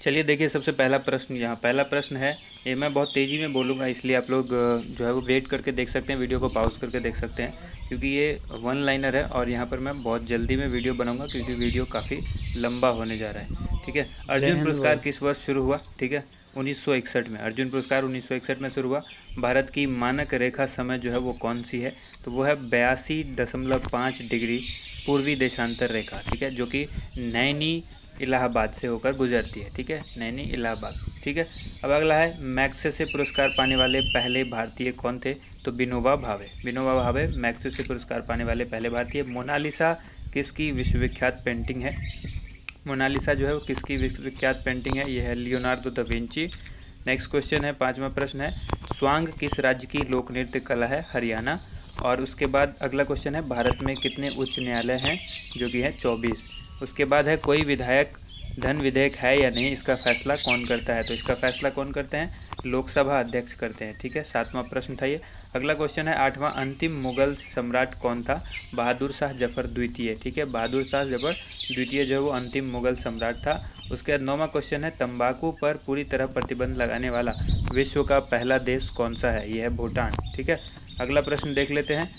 चलिए देखिए, सबसे पहला प्रश्न, यहाँ पहला प्रश्न है, ये मैं बहुत तेज़ी में बोलूँगा, इसलिए आप लोग जो है वो वेट करके देख सकते हैं, वीडियो को पॉज करके देख सकते हैं, क्योंकि ये वन लाइनर है और यहाँ पर मैं बहुत जल्दी में वीडियो बनाऊंगा क्योंकि वीडियो काफ़ी लंबा होने जा रहा है। ठीक है। जय अर्जुन हिंद पुरस्कार भाई। किस वर्ष शुरू हुआ? ठीक है, 1961 में। अर्जुन पुरस्कार 1961 में शुरू हुआ। भारत की मानक रेखा समय जो है वो कौन सी है? तो वो है 82.5 डिग्री पूर्वी देशांतर रेखा। ठीक है, जो कि नैनी इलाहाबाद से होकर गुजरती है। ठीक है, नैनी इलाहाबाद। ठीक है। अब अगला है, मैग्सेसे पुरस्कार पाने वाले पहले भारतीय कौन थे? तो विनोबा भावे। विनोबा भावे मैग्सेसे पुरस्कार पाने वाले पहले भारतीय। मोनालिसा किसकी विश्वविख्यात पेंटिंग है? मोनालिसा जो है वो किसकी विश्वविख्यात पेंटिंग है? यह है Leonardo da Vinci. Next question है, पांचवा प्रश्न है, स्वांग किस राज्य की लोक नृत्य कला है? हरियाणा। और उसके बाद अगला क्वेश्चन है, भारत में कितने उच्च न्यायालय हैं? जो कि है 24। उसके बाद है, कोई विधायक धन विधेयक है या नहीं, इसका फैसला कौन करता है? तो इसका फैसला कौन करते हैं? लोकसभा अध्यक्ष करते हैं। ठीक है, सातवां प्रश्न था ये। अगला क्वेश्चन है, आठवां, अंतिम मुगल सम्राट कौन था? बहादुर शाह जफर द्वितीय। ठीक है, बहादुर शाह जफर द्वितीय जो है वो अंतिम मुगल सम्राट था। उसके बाद नौवां क्वेश्चन है, तंबाकू पर पूरी तरह प्रतिबंध लगाने वाला विश्व का पहला देश कौन सा है? यह है भूटान। ठीक है। अगला प्रश्न देख लेते हैं,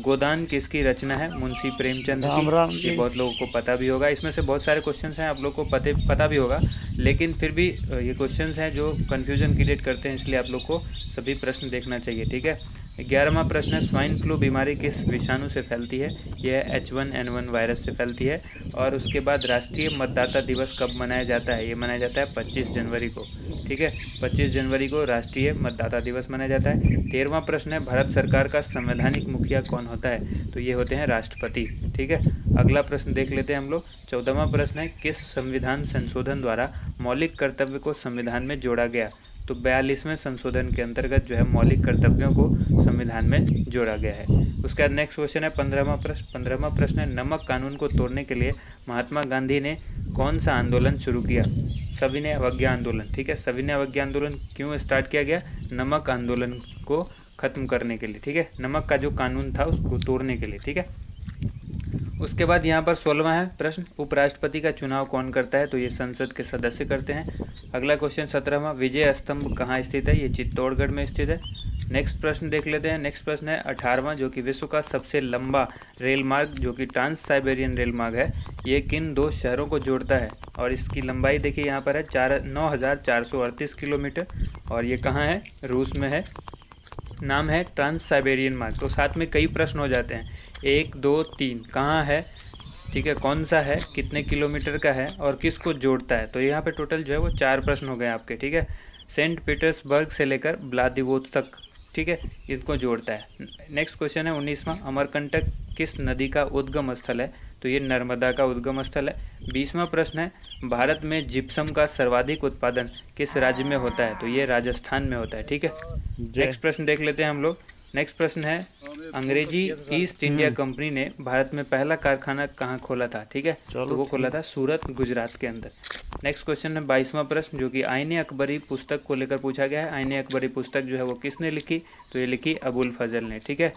गोदान किसकी रचना है? मुंशी प्रेमचंद की। राम राम ये जी। बहुत लोगों को पता भी होगा, इसमें से बहुत सारे क्वेश्चंस हैं आप लोग को पता भी होगा, लेकिन फिर भी ये क्वेश्चंस हैं जो कन्फ्यूजन क्रिएट करते हैं, इसलिए आप लोग को सभी प्रश्न देखना चाहिए। ठीक है। 11वां प्रश्न है, स्वाइन फ्लू बीमारी किस विषाणु से फैलती है? यह H1N1 वायरस से फैलती है। और उसके बाद राष्ट्रीय मतदाता दिवस कब मनाया जाता है? ये मनाया जाता है 25 जनवरी को। ठीक है, 25 जनवरी को राष्ट्रीय मतदाता दिवस मनाया जाता है। 13वां प्रश्न है, भारत सरकार का संवैधानिक मुखिया कौन होता है? तो ये होते हैं राष्ट्रपति। ठीक है। अगला प्रश्न देख लेते हैं हम लोग। 14वां प्रश्न है, किस संविधान संशोधन द्वारा मौलिक कर्तव्य को संविधान में जोड़ा गया? तो 42वें संशोधन के अंतर्गत जो है मौलिक कर्तव्यों को संविधान में जोड़ा गया है। उसके बाद नेक्स्ट क्वेश्चन है 15वां प्रश्न है, नमक कानून को तोड़ने के लिए महात्मा गांधी ने कौन सा आंदोलन शुरू किया? सविनय अवज्ञा आंदोलन। ठीक है, सविनय अवज्ञा आंदोलन क्यों स्टार्ट किया गया? नमक आंदोलन को खत्म करने के लिए। ठीक है, नमक का जो कानून था उसको तोड़ने के लिए। ठीक है। उसके बाद यहाँ पर 16वां है प्रश्न, उपराष्ट्रपति का चुनाव कौन करता है? तो ये संसद के सदस्य करते हैं। अगला क्वेश्चन 17वां, विजय स्तंभ कहाँ स्थित है? ये चित्तौड़गढ़ में स्थित है। नेक्स्ट प्रश्न देख लेते हैं। नेक्स्ट प्रश्न है 18वां, जो कि विश्व का सबसे लंबा रेल मार्ग जो कि ट्रांस साइबेरियन रेल मार्ग है, ये किन दो शहरों को जोड़ता है? और इसकी लंबाई देखिए यहाँ पर है 9,438 किलोमीटर, और ये कहाँ है? रूस में है। नाम है ट्रांस साइबेरियन मार्ग। तो साथ में कई प्रश्न हो जाते हैं, 1 2 3, कहाँ है? ठीक है, कौन सा है, कितने किलोमीटर का है, और किसको जोड़ता है? तो यहाँ पे टोटल जो है वो 4 प्रश्न हो गए आपके। ठीक है, सेंट पीटर्सबर्ग से लेकर व्लादिवोस्तोक, ठीक है, इनको जोड़ता है। नेक्स्ट क्वेश्चन है 19वां, अमरकंटक किस नदी का उद्गम स्थल है? तो ये नर्मदा का उद्गम स्थल है। 20वां प्रश्न है, भारत में जिप्सम का सर्वाधिक उत्पादन किस राज्य में होता है? तो ये राजस्थान में होता है। ठीक है। जय। नेक्स्ट प्रश्न देख लेते हैं हम लोग। नेक्स्ट प्रश्न है, अंग्रेजी ईस्ट इंडिया कंपनी ने भारत में पहला कारखाना कहाँ खोला था? ठीक है, तो चलो वो खोला ठीक। था सूरत, गुजरात के अंदर। नेक्स्ट क्वेश्चन है 22वां प्रश्न, जो कि आईने अकबरी पुस्तक को लेकर पूछा गया है। आईने अकबरी पुस्तक जो है वो किसने लिखी? तो ये लिखी अबुल फजल ने। ठीक है।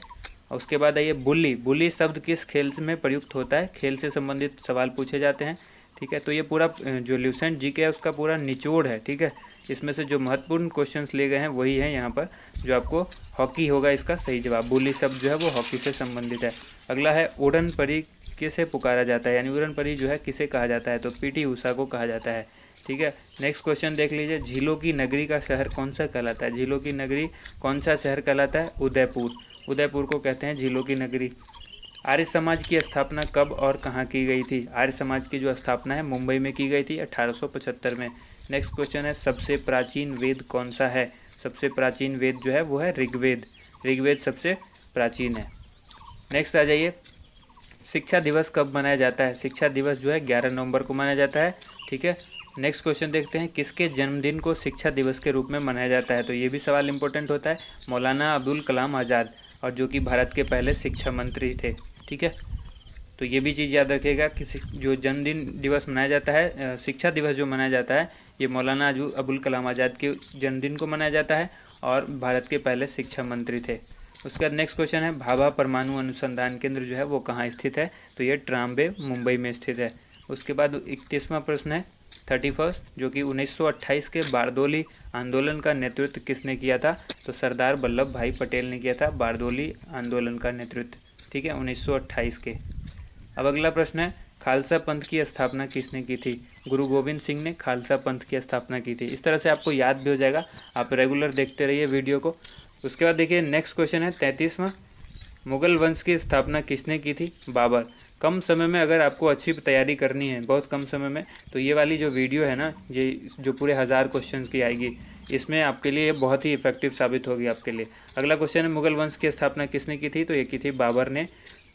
और उसके बाद आइए, बुल्ली। बुल्ली शब्द किस खेल में प्रयुक्त होता है? खेल से संबंधित सवाल पूछे जाते हैं। ठीक है, तो ये पूरा जो ल्यूसेंट जीके है उसका पूरा निचोड़ है। ठीक है, इसमें से जो महत्वपूर्ण क्वेश्चंस लिए गए हैं वही हैं यहाँ पर, जो आपको हॉकी होगा इसका सही जवाब। बुली शब्द जो है वो हॉकी से संबंधित है। अगला है, उड़न परी किसे पुकारा जाता है? यानी उड़न परी जो है किसे कहा जाता है? तो पीटी उषा को कहा जाता है। ठीक है। नेक्स्ट क्वेश्चन देख लीजिए, झीलों की नगरी का शहर कौन सा कहलाता है? झीलों की नगरी कौन सा शहर कहलाता है? उदयपुर। उदयपुर को कहते हैं झीलों की नगरी। आर्य समाज की स्थापना कब और कहाँ की गई थी? आर्य समाज की जो स्थापना है मुंबई में की गई थी 1875 में। नेक्स्ट क्वेश्चन है, सबसे प्राचीन वेद कौन सा है? सबसे प्राचीन वेद जो है वो है ऋग्वेद। ऋग्वेद सबसे प्राचीन है। नेक्स्ट आ जाइए, शिक्षा दिवस कब मनाया जाता है? शिक्षा दिवस जो है 11 नवंबर को मनाया जाता है। ठीक है। नेक्स्ट क्वेश्चन देखते हैं, किसके जन्मदिन को शिक्षा दिवस के रूप में मनाया जाता है? तो ये भी सवाल इंपॉर्टेंट होता है, मौलाना अब्दुल कलाम आज़ाद, और जो कि भारत के पहले शिक्षा मंत्री थे। ठीक है, तो ये भी चीज़ याद रखिएगा कि जो जन्मदिन दिवस मनाया जाता है, शिक्षा दिवस जो मनाया जाता है, ये मौलाना अबुल कलाम आज़ाद के जन्मदिन को मनाया जाता है, और भारत के पहले शिक्षा मंत्री थे। उसके बाद नेक्स्ट क्वेश्चन है, भाभा परमाणु अनुसंधान केंद्र जो है वो कहाँ स्थित है? तो ये ट्राम्बे, मुंबई में स्थित है। उसके बाद 31वां प्रश्न है, 31 जो कि 1928 के बारदोली आंदोलन का नेतृत्व किसने किया था? तो सरदार वल्लभ भाई पटेल ने किया था बारदोली आंदोलन का नेतृत्व, ठीक है, 1928 के। अब अगला प्रश्न है, खालसा पंथ की स्थापना किसने की थी? गुरु गोविंद सिंह ने खालसा पंथ की स्थापना की थी। इस तरह से आपको याद भी हो जाएगा, आप रेगुलर देखते रहिए वीडियो को। उसके बाद देखिए नेक्स्ट क्वेश्चन है 33वां, मुगल वंश की स्थापना किसने की थी? बाबर। कम समय में अगर आपको अच्छी तैयारी करनी है, बहुत कम समय में, तो ये वाली जो वीडियो है ना, ये जो पूरे 1000 क्वेश्चन की आएगी, इसमें आपके लिए बहुत ही इफेक्टिव साबित होगी आपके लिए। अगला क्वेश्चन है, मुगल वंश की स्थापना किसने की थी? तो ये की थी बाबर ने।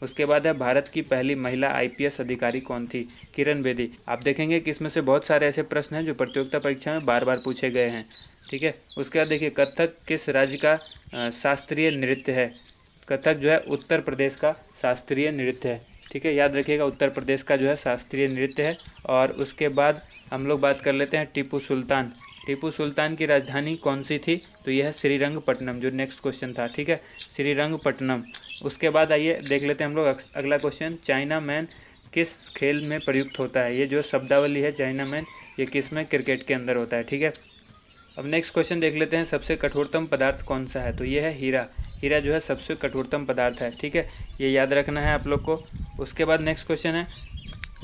उसके बाद है, भारत की पहली महिला IPS अधिकारी कौन थी? किरण बेदी। आप देखेंगे कि इसमें से बहुत सारे ऐसे प्रश्न हैं जो प्रतियोगिता परीक्षा में बार बार पूछे गए हैं, ठीक है। उसके बाद देखिए, कथक किस राज्य का शास्त्रीय नृत्य है? कथक जो है उत्तर प्रदेश का शास्त्रीय नृत्य है, ठीक है, याद रखिएगा, उत्तर प्रदेश का जो है शास्त्रीय नृत्य है। और उसके बाद हम लोग बात कर लेते हैं टीपू सुल्तान। टीपू सुल्तान की राजधानी कौन सी थी? तो यह है श्रीरंगपट्टनम, जो नेक्स्ट क्वेश्चन था, ठीक है, श्रीरंगपट्टनम। उसके बाद आइए देख लेते हैं हम लोग अगला क्वेश्चन, चाइना मैन किस खेल में प्रयुक्त होता है? ये जो शब्दावली है चाइना मैन, ये किस में? क्रिकेट के अंदर होता है, ठीक है। अब नेक्स्ट क्वेश्चन देख लेते हैं, सबसे कठोरतम पदार्थ कौन सा है? तो ये है हीरा। हीरा जो है सबसे कठोरतम पदार्थ है, ठीक है, ये याद रखना है आप लोग को। उसके बाद नेक्स्ट क्वेश्चन है,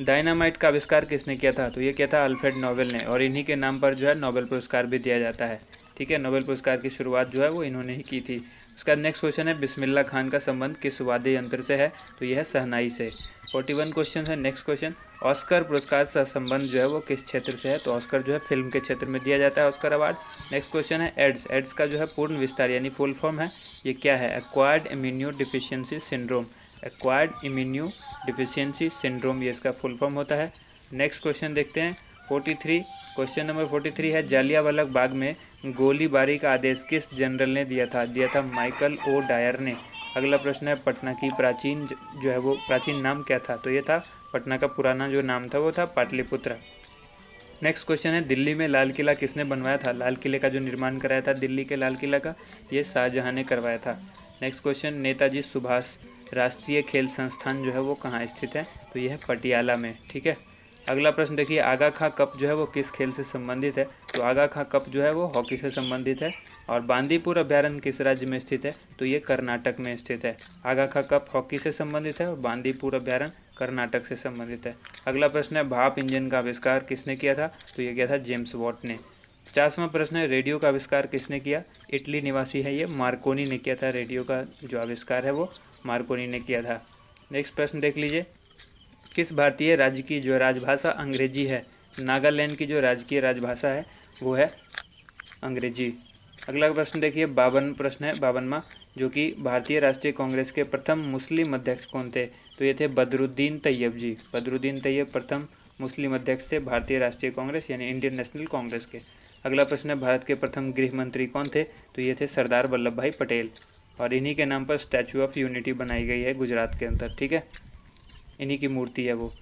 डायनामाइट का आविष्कार किसने किया था? तो ये किया था अल्फ्रेड नोबेल ने, और इन्हीं के नाम पर जो है नोबेल पुरस्कार भी दिया जाता है, ठीक है, नोबेल पुरस्कार की शुरुआत जो है वो इन्होंने ही की थी। उसका नेक्स्ट क्वेश्चन है, बिस्मिल्लाह खान का संबंध किस वाद्य यंत्र से है? तो यह है शहनाई से। 41 क्वेश्चन है। नेक्स्ट क्वेश्चन, ऑस्कर पुरस्कार का संबंध जो है वो किस क्षेत्र से है? तो ऑस्कर जो है फिल्म के क्षेत्र में दिया जाता है, ऑस्कर अवार्ड। नेक्स्ट क्वेश्चन है, एड्स। एड्स का जो है पूर्ण विस्तार यानी फुल फॉर्म है, ये क्या है? Acquired immuno deficiency syndrome. Acquired immuno deficiency syndrome, ये इसका फुल फॉर्म होता है। नेक्स्ट क्वेश्चन देखते हैं 43, क्वेश्चन नंबर 43 है, जालियांवाला बाग में गोलीबारी का आदेश किस जनरल ने दिया था? दिया था माइकल ओ डायर ने। अगला प्रश्न है, पटना की प्राचीन जो है वो प्राचीन नाम क्या था? तो ये था, पटना का पुराना जो नाम था वो था पाटलिपुत्र। नेक्स्ट क्वेश्चन है, दिल्ली में लाल किला किसने बनवाया था? लाल किले का जो निर्माण कराया था दिल्ली के लाल किला का, ये शाहजहां ने करवाया था। नेक्स्ट क्वेश्चन, नेताजी सुभाष राष्ट्रीय खेल संस्थान जो है वो कहाँ स्थित है? तो यह है पटियाला में, ठीक है। अगला प्रश्न देखिए, आगा खां कप जो है वो किस खेल से संबंधित है? तो आगा खां कप जो है वो हॉकी से संबंधित है। और बांदीपुर अभ्यारण्य किस राज्य में स्थित है? तो ये कर्नाटक में स्थित है। आगा खां कप हॉकी से संबंधित है और बांदीपुर अभ्यारण्य कर्नाटक से संबंधित है। अगला प्रश्न है, भाप इंजन का आविष्कार किसने किया था? तो ये किया था जेम्स वॉट ने। 50वां प्रश्न है, रेडियो का आविष्कार किसने किया? इटली निवासी है ये मार्कोनी ने किया था। रेडियो का जो आविष्कार है वो मार्कोनी ने किया था। नेक्स्ट प्रश्न देख लीजिए, किस भारतीय राज्य की जो राजभाषा अंग्रेजी है? नागालैंड की जो राजकीय राजभाषा है वो है अंग्रेजी। अगला प्रश्न देखिए, 52 प्रश्न है 52वां, जो कि भारतीय राष्ट्रीय कांग्रेस के प्रथम मुस्लिम अध्यक्ष कौन थे? तो ये थे बदरुद्दीन तैयब जी। बदरुद्दीन तैयब प्रथम मुस्लिम अध्यक्ष थे भारतीय राष्ट्रीय कांग्रेस यानी इंडियन नेशनल कांग्रेस के। अगला प्रश्न है, भारत के प्रथम गृह मंत्री कौन थे? तो ये थे सरदार वल्लभ भाई पटेल, और इन्हीं के नाम पर स्टैचू ऑफ यूनिटी बनाई गई है गुजरात के अंदर, ठीक है, इन्हीं की मूर्ति है वो।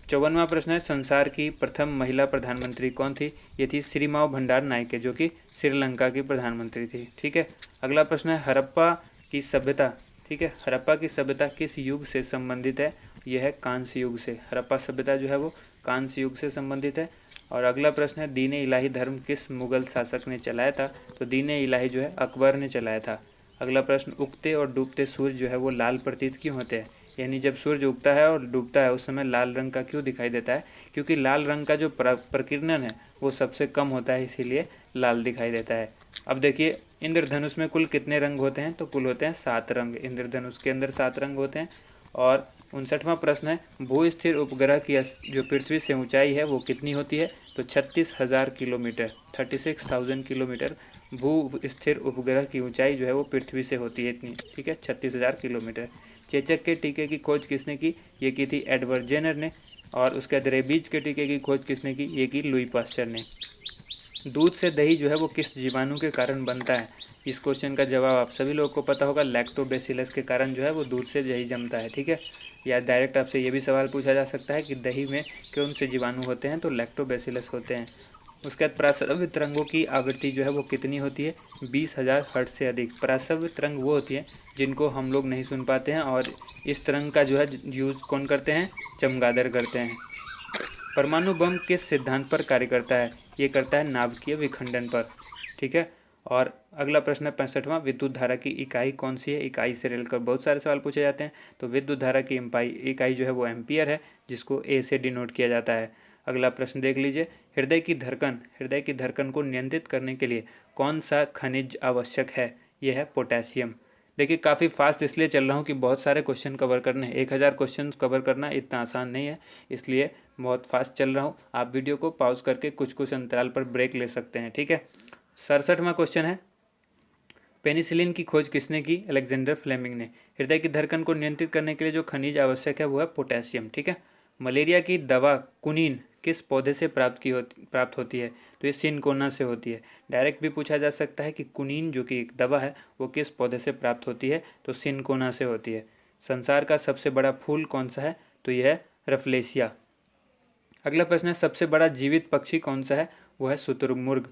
54वां प्रश्न है, संसार की प्रथम महिला प्रधानमंत्री कौन थी? ये थी श्रीमाव भंडार नायके, जो कि श्रीलंका की प्रधानमंत्री थी, ठीक है। अगला प्रश्न है, हड़प्पा की सभ्यता, ठीक है, हड़प्पा की सभ्यता किस युग से संबंधित है? यह है कांस्य युग से। हड़प्पा सभ्यता जो है वो कांस्य युग से संबंधित है। और अगला प्रश्न है, दीन इलाही धर्म किस मुगल शासक ने चलाया था? तो दीन इलाही जो है अकबर ने चलाया था। अगला प्रश्न, उगते और डूबते सूर्य जो है वो लाल प्रतीत क्यों होते हैं? यानी जब सूर्य उगता है और डूबता है उस समय लाल रंग का क्यों दिखाई देता है? क्योंकि लाल रंग का जो प्रकीर्णन है वो सबसे कम होता है, इसीलिए लाल दिखाई देता है। अब देखिए, इंद्रधनुष में कुल कितने रंग होते हैं? तो कुल होते हैं 7 रंग। इंद्रधनुष के अंदर 7 रंग होते हैं। और 59वां प्रश्न है, भू स्थिर उपग्रह की जो पृथ्वी से ऊंचाई है वो कितनी होती है? तो 36,000 किलोमीटर, 36,000 किलोमीटर भू स्थिर उपग्रह की ऊंचाई जो है वो पृथ्वी से होती है इतनी, ठीक है, 36,000 किलोमीटर। चेचक के टीके की खोज किसने की? ये की थी एडवर्ड जेनर ने। और उसके बाद रेबीज के टीके की खोज किसने की? ये की लुई पास्चर ने। दूध से दही जो है वो किस जीवाणु के कारण बनता है? इस क्वेश्चन का जवाब आप सभी लोगों को पता होगा, लैक्टोबैसिलस के कारण जो है वो दूध से दही जमता है, ठीक है। या डायरेक्ट आपसे ये भी सवाल पूछा जा सकता है कि दही में कौन से जीवाणु होते हैं? तो लैक्टोबैसिलस होते हैं। उसके बाद पराश्रव्य तरंगों की आवृत्ति जो है वो कितनी होती है? 20,000 हर्ट्ज से अधिक। पराश्रव्य तरंग वो होती है जिनको हम लोग नहीं सुन पाते हैं, और इस तरंग का जो है यूज़ कौन करते हैं? चमगादड़ करते हैं। परमाणु बम किस सिद्धांत पर कार्य करता है? ये करता है नाभिकीय विखंडन पर। ठीक है। और अगला प्रश्न है 65वां, विद्युत धारा की इकाई कौन सी है? इकाई से रेल कर बहुत सारे सवाल पूछे जाते हैं। तो विद्युत धारा की इकाई जो है वो एम्पियर है, जिसको ए से डिनोट किया जाता है। अगला प्रश्न देख लीजिए, हृदय की धड़कन को नियंत्रित करने के लिए कौन सा खनिज आवश्यक है? यह है पोटेशियम। देखिए काफ़ी फास्ट इसलिए चल रहा हूँ कि बहुत सारे क्वेश्चन कवर करने हैं। 1000 क्वेश्चन कवर करना इतना आसान नहीं है, इसलिए बहुत फास्ट चल रहा हूँ। आप वीडियो को पॉज करके कुछ कुछ अंतराल पर ब्रेक ले सकते हैं। ठीक है। 67वां क्वेश्चन है, पेनिसिलिन की खोज किसने की? अलेक्जेंडर फ्लेमिंग ने। हृदय की धड़कन को नियंत्रित करने के लिए जो खनिज आवश्यक है वो है पोटेशियम। ठीक है। मलेरिया की दवा कुनीन किस पौधे से प्राप्त होती है? तो ये सिनकोना से होती है। डायरेक्ट भी पूछा जा सकता है कि कुनीन जो कि एक दवा है वो किस पौधे से प्राप्त होती है? तो सिनकोना से होती है। संसार का सबसे बड़ा फूल कौन सा है? तो यह है रफलेसिया। अगला प्रश्न है, सबसे बड़ा जीवित पक्षी कौन सा है? वो है शुतुरमुर्ग।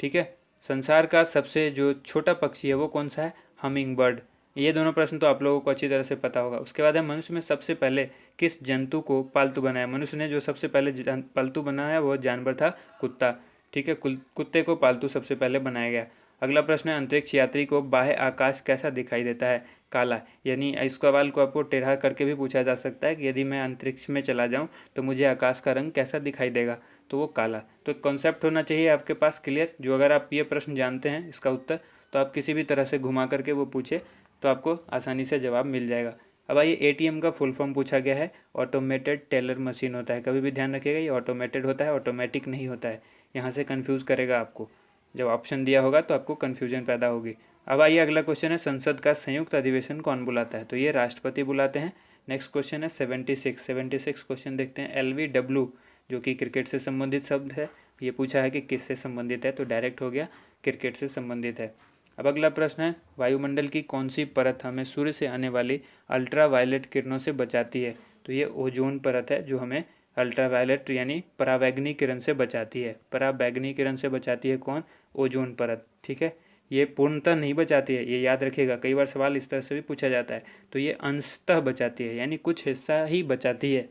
ठीक है। संसार का सबसे जो छोटा पक्षी है वो कौन सा है? Humming bird. ये दोनों प्रश्न तो आप लोगों को अच्छी तरह से पता होगा। उसके बाद है, मनुष्य में सबसे पहले किस जंतु को पालतू बनाया? मनुष्य ने जो सबसे पहले पालतू बनाया वो जानवर था कुत्ता। ठीक है। कुत्ते को पालतू सबसे पहले बनाया गया। अगला प्रश्न है, अंतरिक्ष यात्री को बाह्य आकाश कैसा दिखाई देता है? काला। यानी इस सवाल को आपको टेढ़ा करके भी पूछा जा सकता है कि यदि मैं अंतरिक्ष में चला जाऊं तो मुझे आकाश का रंग कैसा दिखाई देगा? तो वो काला। तो एक कॉन्सेप्ट होना चाहिए आपके पास क्लियर, जो अगर आप ये प्रश्न जानते हैं इसका उत्तर, तो आप किसी भी तरह से घुमा करके वो पूछे तो आपको आसानी से जवाब मिल जाएगा। अब आइए, एटीएम का फुल फॉर्म पूछा गया है। ऑटोमेटेड टेलर मशीन होता है। कभी भी ध्यान रखिएगा, ये ऑटोमेटेड होता है, ऑटोमेटिक नहीं होता है। यहाँ से कन्फ्यूज़ करेगा आपको, जब ऑप्शन दिया होगा तो आपको कन्फ्यूजन पैदा होगी। अब आइए, अगला क्वेश्चन है, संसद का संयुक्त अधिवेशन कौन बुलाता है? तो ये राष्ट्रपति बुलाते हैं। नेक्स्ट क्वेश्चन है 76 क्वेश्चन देखते हैं। LBW जो कि क्रिकेट से संबंधित शब्द है, ये पूछा है कि किससे संबंधित है? तो डायरेक्ट हो गया, क्रिकेट से संबंधित है। अब अगला प्रश्न है, वायुमंडल की कौन सी परत हमें सूर्य से आने वाली अल्ट्रा वायलेट किरणों से बचाती है? तो ये ओजोन परत है, जो हमें अल्ट्रा वायलेट यानी पराबैंगनी किरण से बचाती है। पराबैंगनी किरण से बचाती है कौन? ओजोन परत। ठीक है। ये पूर्णतः नहीं बचाती है, ये याद रखिएगा, कई बार सवाल इस तरह से भी पूछा जाता है। तो ये अंशतः बचाती है, यानी कुछ हिस्सा ही बचाती है।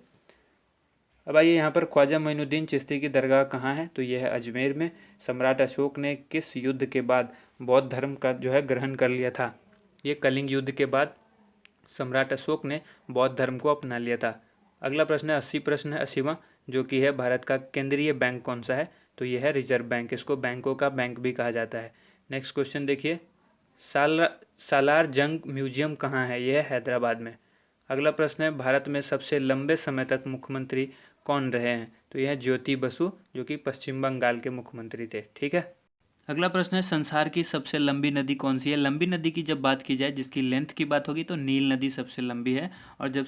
अब आइए, यहाँ पर ख्वाजा मोइनुद्दीन चिश्ती की दरगाह कहाँ है? तो यह है अजमेर में। सम्राट अशोक ने किस युद्ध के बाद बौद्ध धर्म का जो है ग्रहण कर लिया था? ये कलिंग युद्ध के बाद सम्राट अशोक ने बौद्ध धर्म को अपना लिया था। अगला प्रश्न है 80वां, जो कि है भारत का केंद्रीय बैंक कौन सा है? तो यह है रिजर्व बैंक। इसको बैंकों का बैंक भी कहा जाता है। नेक्स्ट क्वेश्चन देखिए, सालार जंग म्यूजियम कहाँ है? यह है हैदराबाद में। अगला प्रश्न है, भारत में सबसे लंबे समय तक मुख्यमंत्री कौन रहे हैं? तो यह ज्योति बसु, जो कि पश्चिम बंगाल के मुख्यमंत्री थे। ठीक है। अगला प्रश्न है, संसार की सबसे लंबी नदी कौन सी है? लंबी नदी की जब बात की जाए, जिसकी लेंथ की बात होगी, तो नील नदी सबसे लंबी है। और जब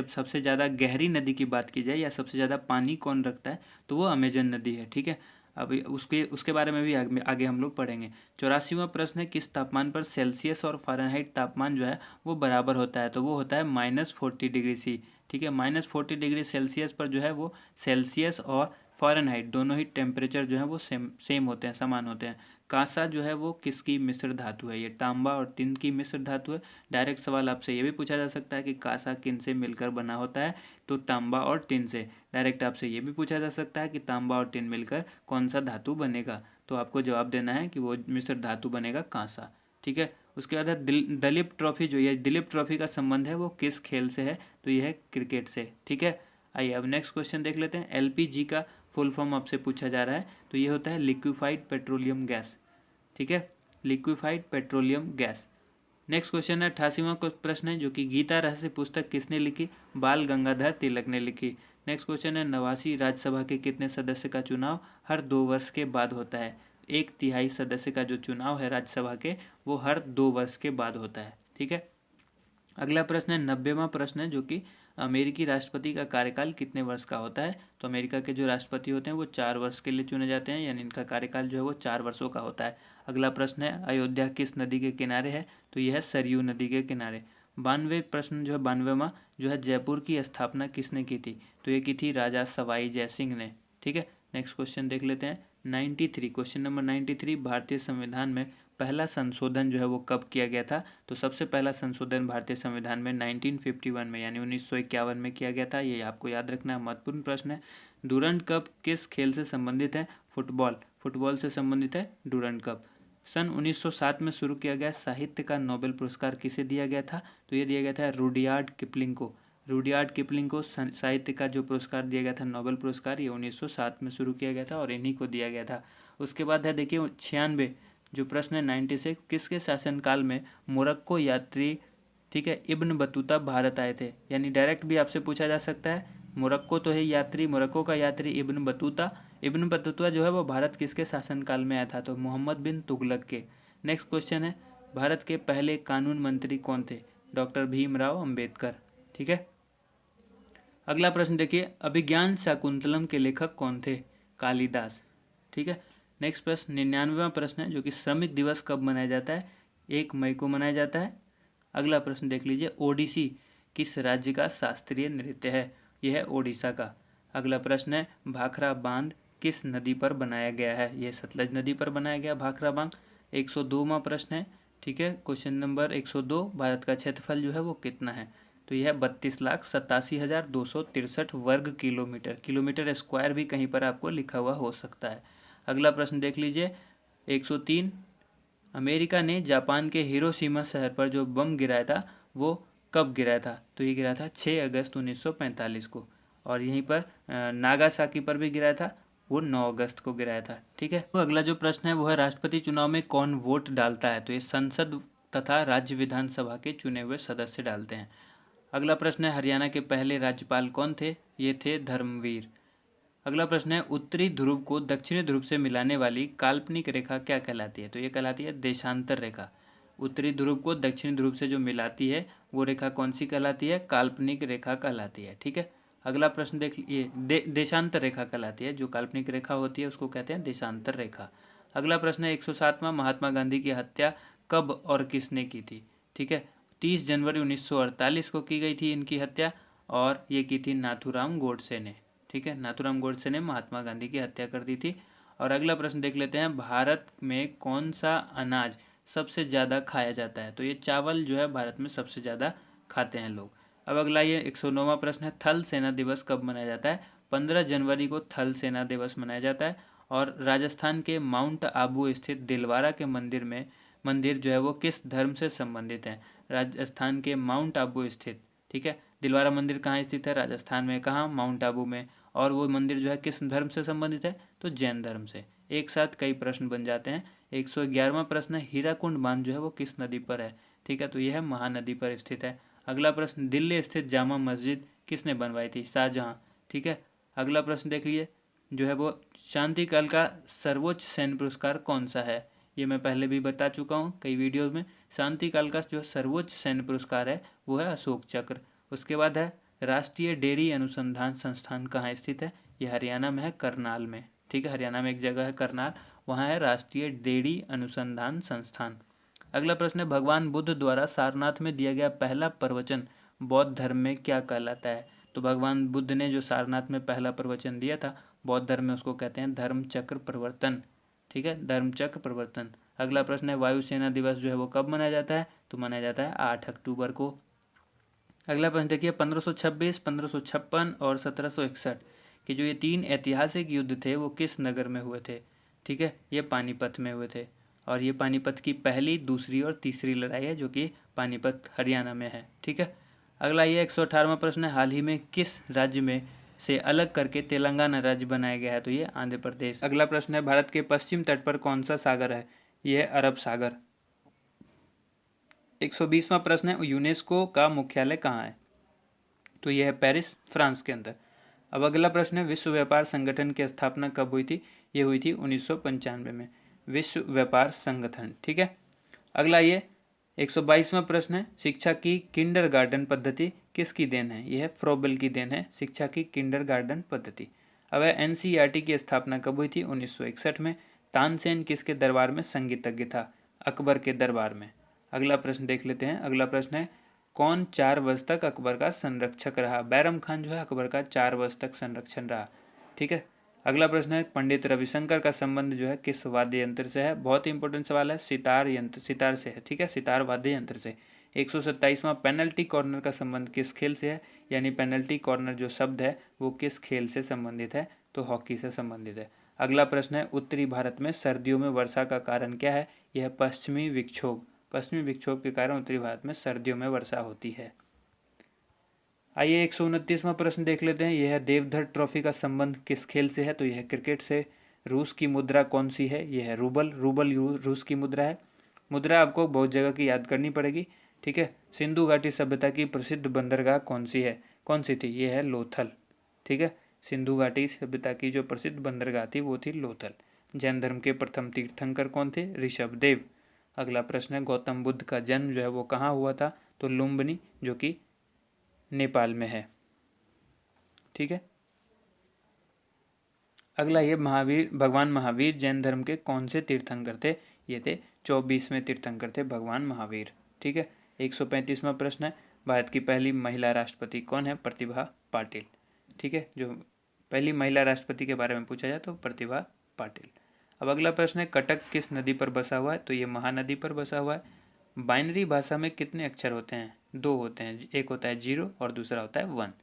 सबसे ज़्यादा गहरी नदी की बात की जाए या सबसे ज़्यादा पानी कौन रखता है, तो वो अमेजन नदी है। ठीक है। अब उसके बारे में भी आगे हम लोग पढ़ेंगे। 84वां प्रश्न है, किस तापमान पर सेल्सियस और फ़ारेनहाइट तापमान जो है वो बराबर होता है? तो वो होता है -40 डिग्री सी। ठीक है। -40 डिग्री सेल्सियस पर जो है वो सेल्सियस और फ़ारेनहाइट दोनों ही टेम्परेचर जो है वो सेम होते हैं, समान होते हैं। कांसा जो है वो किसकी मिश्र धातु है? ये तांबा और टिन की मिश्र धातु है। डायरेक्ट सवाल आपसे ये भी पूछा जा सकता है कि कांसा किन से मिलकर बना होता है? तो तांबा और टिन से। डायरेक्ट आपसे ये भी पूछा जा सकता है कि तांबा और टिन मिलकर कौन सा धातु बनेगा? तो आपको जवाब देना है कि वो मिश्र धातु बनेगा कांसा। ठीक है। उसके बाद है दलीप ट्रॉफी, जो ये दिलीप ट्रॉफी का संबंध है वो किस खेल से है? तो यह है क्रिकेट से। ठीक है। आइए अब नेक्स्ट क्वेश्चन देख लेते हैं। LPG का फुल फॉर्म आपसे पूछा जा रहा है, तो ये होता है लिक्विफाइड पेट्रोलियम गैस। ठीक है। Liquefied petroleum gas. Next question है 88वां प्रश्न है, जो कि गीता रहस्य पुस्तक किसने लिखी? बाल गंगाधर तिलक ने लिखी। नेक्स्ट क्वेश्चन है, 89वीं राज्यसभा के कितने सदस्य का चुनाव हर 2 वर्ष के बाद होता है? 1/3 सदस्य का जो चुनाव है राज्यसभा के, वो हर 2 वर्ष के बाद होता है। ठीक है। अगला प्रश्न है 90वां प्रश्न है, जो कि अमेरिकी राष्ट्रपति का कार्यकाल कितने वर्ष का होता है? तो अमेरिका के जो राष्ट्रपति होते हैं वो 4 वर्ष के लिए चुने जाते हैं, यानी इनका कार्यकाल जो है वो 4 वर्षों का होता है। अगला प्रश्न है, अयोध्या किस नदी के किनारे है? तो यह है सरयू नदी के किनारे। 92 प्रश्न जो है 92वां जो है, जयपुर की स्थापना किसने की थी? तो ये की थी राजा सवाई जय सिंह ने। ठीक है। नेक्स्ट क्वेश्चन देख लेते हैं 93, क्वेश्चन नंबर 93, भारतीय संविधान में पहला संशोधन जो है वो कब किया गया था? तो सबसे पहला संशोधन भारतीय संविधान में 1951 में यानी 1951 में किया गया था। ये आपको याद रखना है, महत्वपूर्ण प्रश्न है। डूरंड कप किस खेल से संबंधित है? फुटबॉल से संबंधित है डूरंड कप। सन 1907 में शुरू किया गया साहित्य का नोबेल पुरस्कार किसे दिया गया था? तो ये दिया गया था रुडयार्ड किपलिंग को। रुडयार्ड किपलिंग को साहित्य का जो पुरस्कार दिया गया था, नोबेल पुरस्कार, ये 1907 में शुरू किया गया था और इन्हीं को दिया गया था। उसके बाद है देखिए 96 जो प्रश्न है 96, किसके शासनकाल में मोरक्को यात्री, ठीक है, इब्न बतूता भारत आए थे? यानी डायरेक्ट भी आपसे पूछा जा सकता है। मोरक्को तो है यात्री, मोरक्को का यात्री इब्न बतूता जो है वो भारत किसके शासनकाल में आया था? तो मोहम्मद बिन तुगलक के। नेक्स्ट क्वेश्चन है, भारत के पहले कानून मंत्री कौन थे? डॉक्टर भीमराव अंबेडकर। ठीक है, अगला प्रश्न देखिए, अभिज्ञान शाकुंतलम के लेखक कौन थे? कालिदास। ठीक है, नेक्स्ट प्रश्न 99वां प्रश्न है जो कि श्रमिक दिवस कब मनाया जाता है? 1 मई को मनाया जाता है। अगला प्रश्न देख लीजिए, ओडिसी किस राज्य का शास्त्रीय नृत्य है? यह है ओडिशा का। अगला प्रश्न है, भाखड़ा बांध किस नदी पर बनाया गया है? यह सतलज नदी पर बनाया गया भाखड़ा बांध। 102वां प्रश्न है, ठीक है, क्वेश्चन नंबर 102, भारत का क्षेत्रफल जो है वो कितना है? तो यह 32,87,263 वर्ग किलोमीटर। किलोमीटर स्क्वायर भी कहीं पर आपको लिखा हुआ हो सकता है। अगला प्रश्न देख लीजिए 103, अमेरिका ने जापान के हिरोशिमा शहर पर जो बम गिराया था वो कब गिराया था? तो ये गिराया था 6 अगस्त 1945 को। और यहीं पर नागासाकी पर भी गिराया था, वो 9 अगस्त को गिराया था। ठीक है, तो अगला जो प्रश्न है वो है, राष्ट्रपति चुनाव में कौन वोट डालता है? तो ये संसद तथा राज्य विधानसभा के चुने हुए सदस्य डालते हैं। अगला प्रश्न है, हरियाणा के पहले राज्यपाल कौन थे? ये थे धर्मवीर। अगला प्रश्न है, उत्तरी ध्रुव को दक्षिणी ध्रुव से मिलाने वाली काल्पनिक रेखा क्या कहलाती है? तो ये कहलाती है देशांतर रेखा। उत्तरी ध्रुव को दक्षिणी ध्रुव से जो मिलाती है वो रेखा कौन सी कहलाती है? काल्पनिक रेखा कहलाती है। ठीक है, अगला प्रश्न देख लीजिए, देशांतर रेखा कहलाती है। जो काल्पनिक रेखा होती है उसको कहते हैं देशांतर रेखा। अगला प्रश्न है, 107वां, महात्मा गांधी की हत्या कब और किसने की थी? ठीक है, 30 जनवरी 1948 को की गई थी इनकी हत्या, और ये की थी नाथूराम गोडसे ने। ठीक है, नाथूराम गोडसे ने महात्मा गांधी की हत्या कर दी थी। और अगला प्रश्न देख लेते हैं, भारत में कौन सा अनाज सबसे ज़्यादा खाया जाता है? तो ये चावल जो है भारत में सबसे ज़्यादा खाते हैं लोग। अब अगला ये 109वां प्रश्न है, थल सेना दिवस कब मनाया जाता है? 15 जनवरी को थल सेना दिवस मनाया जाता है। और राजस्थान के माउंट आबू स्थित दिलवारा के मंदिर जो है वो किस धर्म से संबंधित है? राजस्थान के माउंट आबू स्थित, ठीक है, दिलवारा मंदिर कहाँ स्थित है? राजस्थान में। कहाँ? माउंट आबू में। और वो मंदिर जो है किस धर्म से संबंधित है? तो जैन धर्म से। एक साथ कई प्रश्न बन जाते हैं। 111वां प्रश्न है, हीराकुंड बांध जो है वो किस नदी पर है? ठीक है, तो यह है महानदी पर स्थित है। अगला प्रश्न, दिल्ली स्थित जामा मस्जिद किसने बनवाई थी? शाहजहाँ। ठीक है, अगला प्रश्न देख लिए, जो है वो शांतिकाल का सर्वोच्च सैन्य पुरस्कार कौन सा है? ये मैं पहले भी बता चुका हूँ कई वीडियोज़ में। शांतिकाल का जो सर्वोच्च सैन्य पुरस्कार है वो है अशोक चक्र। उसके बाद है, राष्ट्रीय डेयरी अनुसंधान संस्थान कहाँ स्थित है? ये हरियाणा में है, करनाल में। ठीक है, हरियाणा में एक जगह है करनाल, वहाँ है राष्ट्रीय डेयरी अनुसंधान संस्थान। अगला प्रश्न है, भगवान बुद्ध द्वारा सारनाथ में दिया गया पहला प्रवचन बौद्ध धर्म में क्या कहलाता है? तो भगवान बुद्ध ने जो सारनाथ में पहला प्रवचन दिया था बौद्ध धर्म में, उसको कहते हैं धर्म चक्र प्रवर्तन। ठीक है, धर्म चक्र प्रवर्तन। अगला प्रश्न है, वायुसेना दिवस जो है वो कब मनाया जाता है? तो मनाया जाता है 8 अक्टूबर को। अगला प्रश्न देखिए, 1526, 1556 और 1761 के जो ये 3 ऐतिहासिक युद्ध थे वो किस नगर में हुए थे? ठीक है, ये पानीपत में हुए थे। और ये पानीपत की पहली, दूसरी और तीसरी लड़ाई है जो कि पानीपत हरियाणा में है। ठीक है, अगला ये 118वां प्रश्न है, हाल ही में किस राज्य में से अलग करके तेलंगाना राज्य बनाया गया है? तो ये आंध्र प्रदेश। अगला प्रश्न है, भारत के पश्चिम तट पर कौन सा सागर है? यह है अरब सागर। 120वां प्रश्न है, यूनेस्को का मुख्यालय कहाँ है? तो यह है पेरिस, फ्रांस के अंदर। अब अगला प्रश्न है, विश्व व्यापार संगठन की स्थापना कब हुई थी? ये हुई थी 1995 में, विश्व व्यापार संगठन। ठीक है, अगला ये 122वां प्रश्न है, शिक्षा की किंडरगार्टन पद्धति किसकी देन है? यह है फ्रोबेल की देन है, शिक्षा की किंडरगार्टन पद्धति। अब है, एनसीईआरटी की स्थापना कब हुई थी? 1961 में। तानसेन किसके दरबार में संगीतज्ञ था? अकबर के दरबार में। अगला प्रश्न देख लेते हैं। अगला प्रश्न है, कौन 4 वर्ष तक अकबर का संरक्षक रहा? बैरम खान जो है अकबर का 4 वर्ष तक संरक्षण रहा। ठीक है, अगला प्रश्न है, पंडित रविशंकर का संबंध जो है किस वाद्य यंत्र से है? बहुत ही इंपॉर्टेंट सवाल है, सितार से है। ठीक है, सितार वाद्य यंत्र से। 127वां, पेनल्टी कॉर्नर का संबंध किस खेल से है? यानी पेनल्टी कॉर्नर जो शब्द है वो किस खेल से संबंधित है? तो हॉकी से संबंधित है। अगला प्रश्न है उत्तरी भारत में सर्दियों में वर्षा का कारण क्या है? यह है पश्चिमी विक्षोभ। पश्चिमी विक्षोभ के कारण उत्तरी भारत में सर्दियों में वर्षा होती है। आइए 129वां प्रश्न देख लेते हैं। यह है देवधर ट्रॉफी का संबंध किस खेल से है? तो यह है क्रिकेट से। रूस की मुद्रा कौन सी है? यह है रूबल। रूबल रूस की मुद्रा है। मुद्रा आपको बहुत जगह की याद करनी पड़ेगी, ठीक है। सिंधु घाटी सभ्यता की प्रसिद्ध बंदरगाह कौन सी है? कौन सी थी? यह है लोथल, ठीक है। सिंधु घाटी सभ्यता की जो प्रसिद्ध बंदरगाह थी वो थी लोथल। जैन धर्म के प्रथम तीर्थंकर कौन थे? ऋषभदेव। अगला प्रश्न है गौतम बुद्ध का जन्म जो है वो कहाँ हुआ था? तो लुम्बिनी, जो कि नेपाल में है, ठीक है। अगला ये भगवान महावीर जैन धर्म के कौन से तीर्थंकर थे? ये थे 24वें तीर्थंकर थे भगवान महावीर, ठीक है। 135वां प्रश्न है भारत की पहली महिला राष्ट्रपति कौन है? प्रतिभा पाटिल, ठीक है। जो पहली महिला राष्ट्रपति के बारे में पूछा जाए तो प्रतिभा पाटिल। अब अगला प्रश्न है कटक किस नदी पर बसा हुआ है? तो ये महानदी पर बसा हुआ है। बाइनरी भाषा में कितने अक्षर होते हैं? 2 होते हैं, एक होता है 0 और दूसरा होता है 1,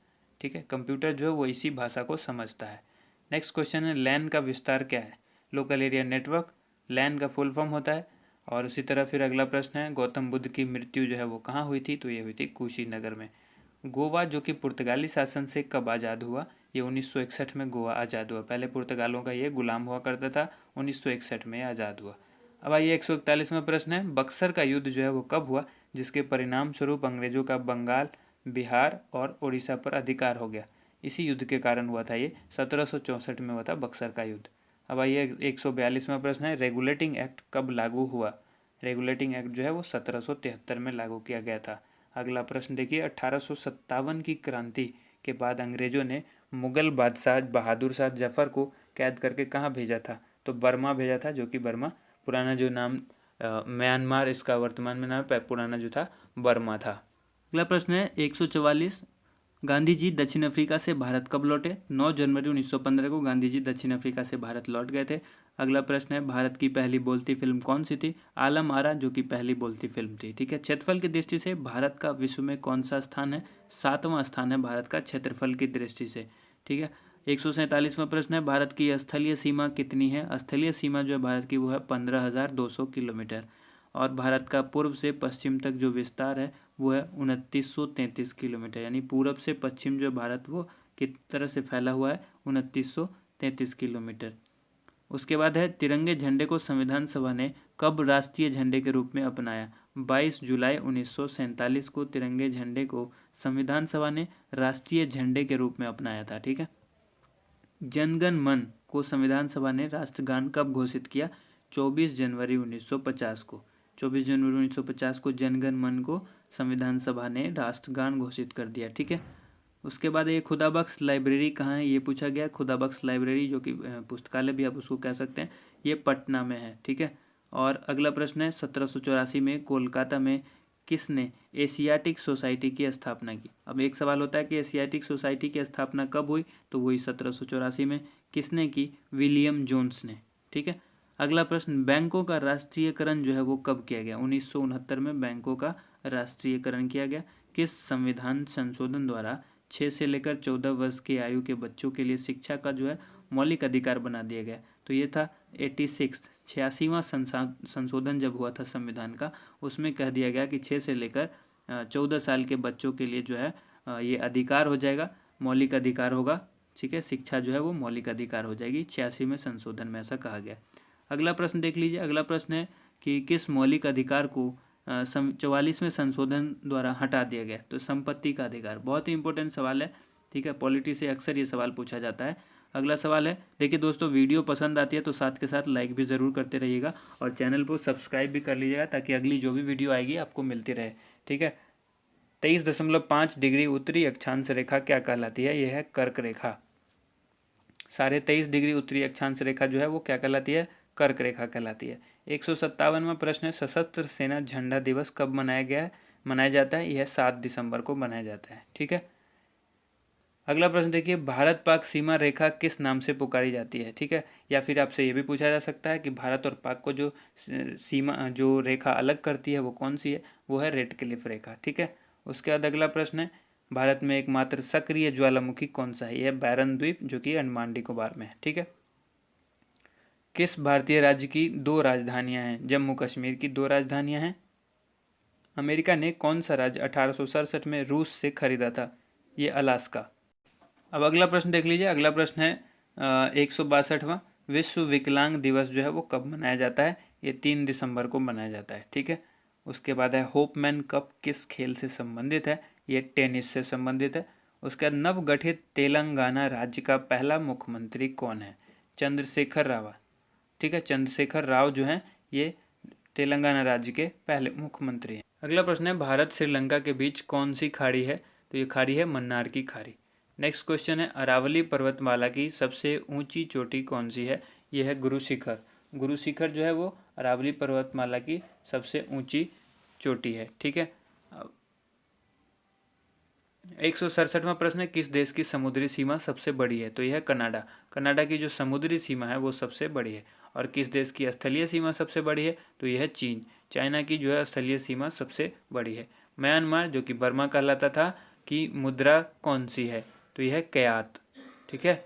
ठीक है। कंप्यूटर जो है वो इसी भाषा को समझता है। नेक्स्ट क्वेश्चन है लैन का विस्तार क्या है? लोकल एरिया नेटवर्क लैन का फुल फॉर्म होता है। और उसी तरह फिर अगला प्रश्न है गौतम बुद्ध की मृत्यु जो है वो कहाँ हुई थी? तो ये हुई थी कुशीनगर में। गोवा जो कि पुर्तगाली शासन से कब आज़ाद हुआ? ये 1961 में गोवा आज़ाद हुआ। पहले पुर्तगालों का ये गुलाम हुआ करता था, 1961 में आज़ाद हुआ। अब आइए 141वां प्रश्न है बक्सर का युद्ध जो है वो कब हुआ जिसके परिणाम स्वरूप अंग्रेजों का बंगाल, बिहार और उड़ीसा पर अधिकार हो गया? इसी युद्ध के कारण हुआ था ये, 1764 में हुआ था बक्सर का युद्ध। अब आइए 142वां प्रश्न है रेगुलेटिंग एक्ट कब लागू हुआ? रेगुलेटिंग एक्ट जो है वो 1773 में लागू किया गया था। अगला प्रश्न देखिए 1857 की क्रांति के बाद अंग्रेजों ने मुगल बादशाह बहादुर शाह जफर को कैद करके कहाँ भेजा था? तो बर्मा भेजा था, जो कि बर्मा पुराना जो नाम म्यांमार इसका वर्तमान में नाम है, पुराना जो था बर्मा था। अगला प्रश्न है 144 गांधी जी दक्षिण अफ्रीका से भारत कब लौटे? 9 जनवरी 1915 को गांधी जी दक्षिण अफ्रीका से भारत लौट गए थे। अगला प्रश्न है भारत की पहली बोलती फिल्म कौन सी थी? आलम आरा, जो कि पहली बोलती फिल्म थी, ठीक है। क्षेत्रफल की दृष्टि से भारत का विश्व में कौन सा स्थान है? 7वां स्थान है भारत का क्षेत्रफल की दृष्टि से, ठीक है। 147वां प्रश्न है भारत की स्थलीय सीमा कितनी है? स्थलीय सीमा जो है भारत की वो है 15,200 किलोमीटर। और भारत का पूर्व से पश्चिम तक जो विस्तार है वो है 2933 किलोमीटर, यानी पूरब से पश्चिम जो भारत वो किस तरह से फैला हुआ है? 2933 किलोमीटर। उसके बाद है तिरंगे झंडे को संविधान सभा ने कब राष्ट्रीय झंडे के रूप में अपनाया? 22 जुलाई 1947 को तिरंगे झंडे को संविधान सभा ने राष्ट्रीय झंडे के रूप में अपनाया था, ठीक है। जनगण मन को संविधान सभा ने राष्ट्रगान कब घोषित किया? 24 जनवरी 1950 को। 24 जनवरी 1950 को जनगण मन को संविधान सभा ने राष्ट्रगान घोषित कर दिया, ठीक है। उसके बाद ये खुदाबख्श लाइब्रेरी कहाँ है? ये पूछा गया। खुदाबख्श लाइब्रेरी जो कि पुस्तकालय भी आप उसको कह सकते हैं, ये पटना में है, ठीक है। और अगला प्रश्न है 1784 में कोलकाता में किसने एशियाटिक सोसाइटी की स्थापना की? अब एक सवाल होता है कि एशियाटिक सोसाइटी की स्थापना कब हुई? तो वही 1784 में। किसने की? विलियम जोन्स ने, ठीक है। अगला प्रश्न बैंकों का राष्ट्रीयकरण जो है वो कब किया गया? 1969 में बैंकों का राष्ट्रीयकरण किया गया। किस संविधान संशोधन द्वारा 6 से लेकर 14 वर्ष की आयु के बच्चों के लिए शिक्षा का जो है मौलिक अधिकार बना दिया गया? तो ये था 86वां संशोधन जब हुआ था संविधान का, उसमें कह दिया गया कि 6 से लेकर 14 साल के बच्चों के लिए जो है ये अधिकार हो जाएगा, मौलिक अधिकार होगा, ठीक है। शिक्षा जो है वो मौलिक अधिकार हो जाएगी। 86 में संशोधन में ऐसा कहा गया। अगला प्रश्न देख लीजिए। अगला प्रश्न है कि किस मौलिक अधिकार को 44वें संशोधन द्वारा हटा दिया गया? तो संपत्ति का अधिकार। बहुत ही इंपॉर्टेंट सवाल है, ठीक है। पॉलिटी से अक्सर ये सवाल पूछा जाता है। अगला सवाल है, देखिए दोस्तों वीडियो पसंद आती है तो साथ के साथ लाइक भी ज़रूर करते रहिएगा और चैनल को सब्सक्राइब भी कर लीजिएगा ताकि अगली जो भी वीडियो आएगी आपको मिलती रहे, ठीक है। 23.5 डिग्री उत्तरी अक्षांश रेखा क्या कहलाती है? यह है कर्क रेखा। 23.5 डिग्री उत्तरी अक्षांश रेखा जो है वो क्या कहलाती है? कर्क रेखा कहलाती है। 157वां प्रश्न है सशस्त्र सेना झंडा दिवस कब मनाया जाता है? यह 7 दिसंबर को मनाया जाता है, ठीक है। अगला प्रश्न देखिए भारत पाक सीमा रेखा किस नाम से पुकारी जाती है? ठीक है। या फिर आपसे ये भी पूछा जा सकता है कि भारत और पाक को जो सीमा जो रेखा अलग करती है वो कौन सी है? वो है रेड क्लिफ रेखा, ठीक है। उसके बाद अगला प्रश्न है भारत में एकमात्र सक्रिय ज्वालामुखी कौन सा है? यह बैरन द्वीप जो कि अंडमान निकोबार में है। ठीक है। किस भारतीय राज्य की 2 राजधानियां हैं? जम्मू कश्मीर की 2 राजधानियां हैं। अमेरिका ने कौन सा राज्य 1867 में रूस से खरीदा था? ये अलास्का। अब अगला प्रश्न देख लीजिए। अगला प्रश्न है 162वां, विश्व विकलांग दिवस जो है वो कब मनाया जाता है? ये 3 दिसंबर को मनाया जाता है। ठीक है। उसके बाद है होपमैन कप किस खेल से संबंधित है? ये टेनिस से संबंधित है। उसके बाद नवगठित तेलंगाना राज्य का पहला मुख्यमंत्री कौन है? चंद्रशेखर राव। ठीक है, चंद्रशेखर राव जो हैं ये तेलंगाना राज्य के पहले मुख्यमंत्री हैं। अगला प्रश्न है भारत श्रीलंका के बीच कौन सी खाड़ी है? तो ये खाड़ी है मन्नार की खाड़ी। नेक्स्ट क्वेश्चन है अरावली पर्वतमाला की सबसे ऊंची चोटी कौन सी है? ये है गुरु शिखर। गुरु शिखर जो है वो अरावली पर्वतमाला की सबसे ऊंची चोटी है। ठीक है। 167वां प्रश्न है किस देश की समुद्री सीमा सबसे बड़ी है? तो यह है कनाडा। कनाडा की जो समुद्री सीमा है वो सबसे बड़ी है। और किस देश की स्थलीय सीमा सबसे बड़ी है? तो यह है चीन। चाइना की जो है स्थलीय सीमा सबसे बड़ी है। म्यांमार जो कि बर्मा कहलाता था की मुद्रा कौन सी है? तो यह है क्यात। ठीक है।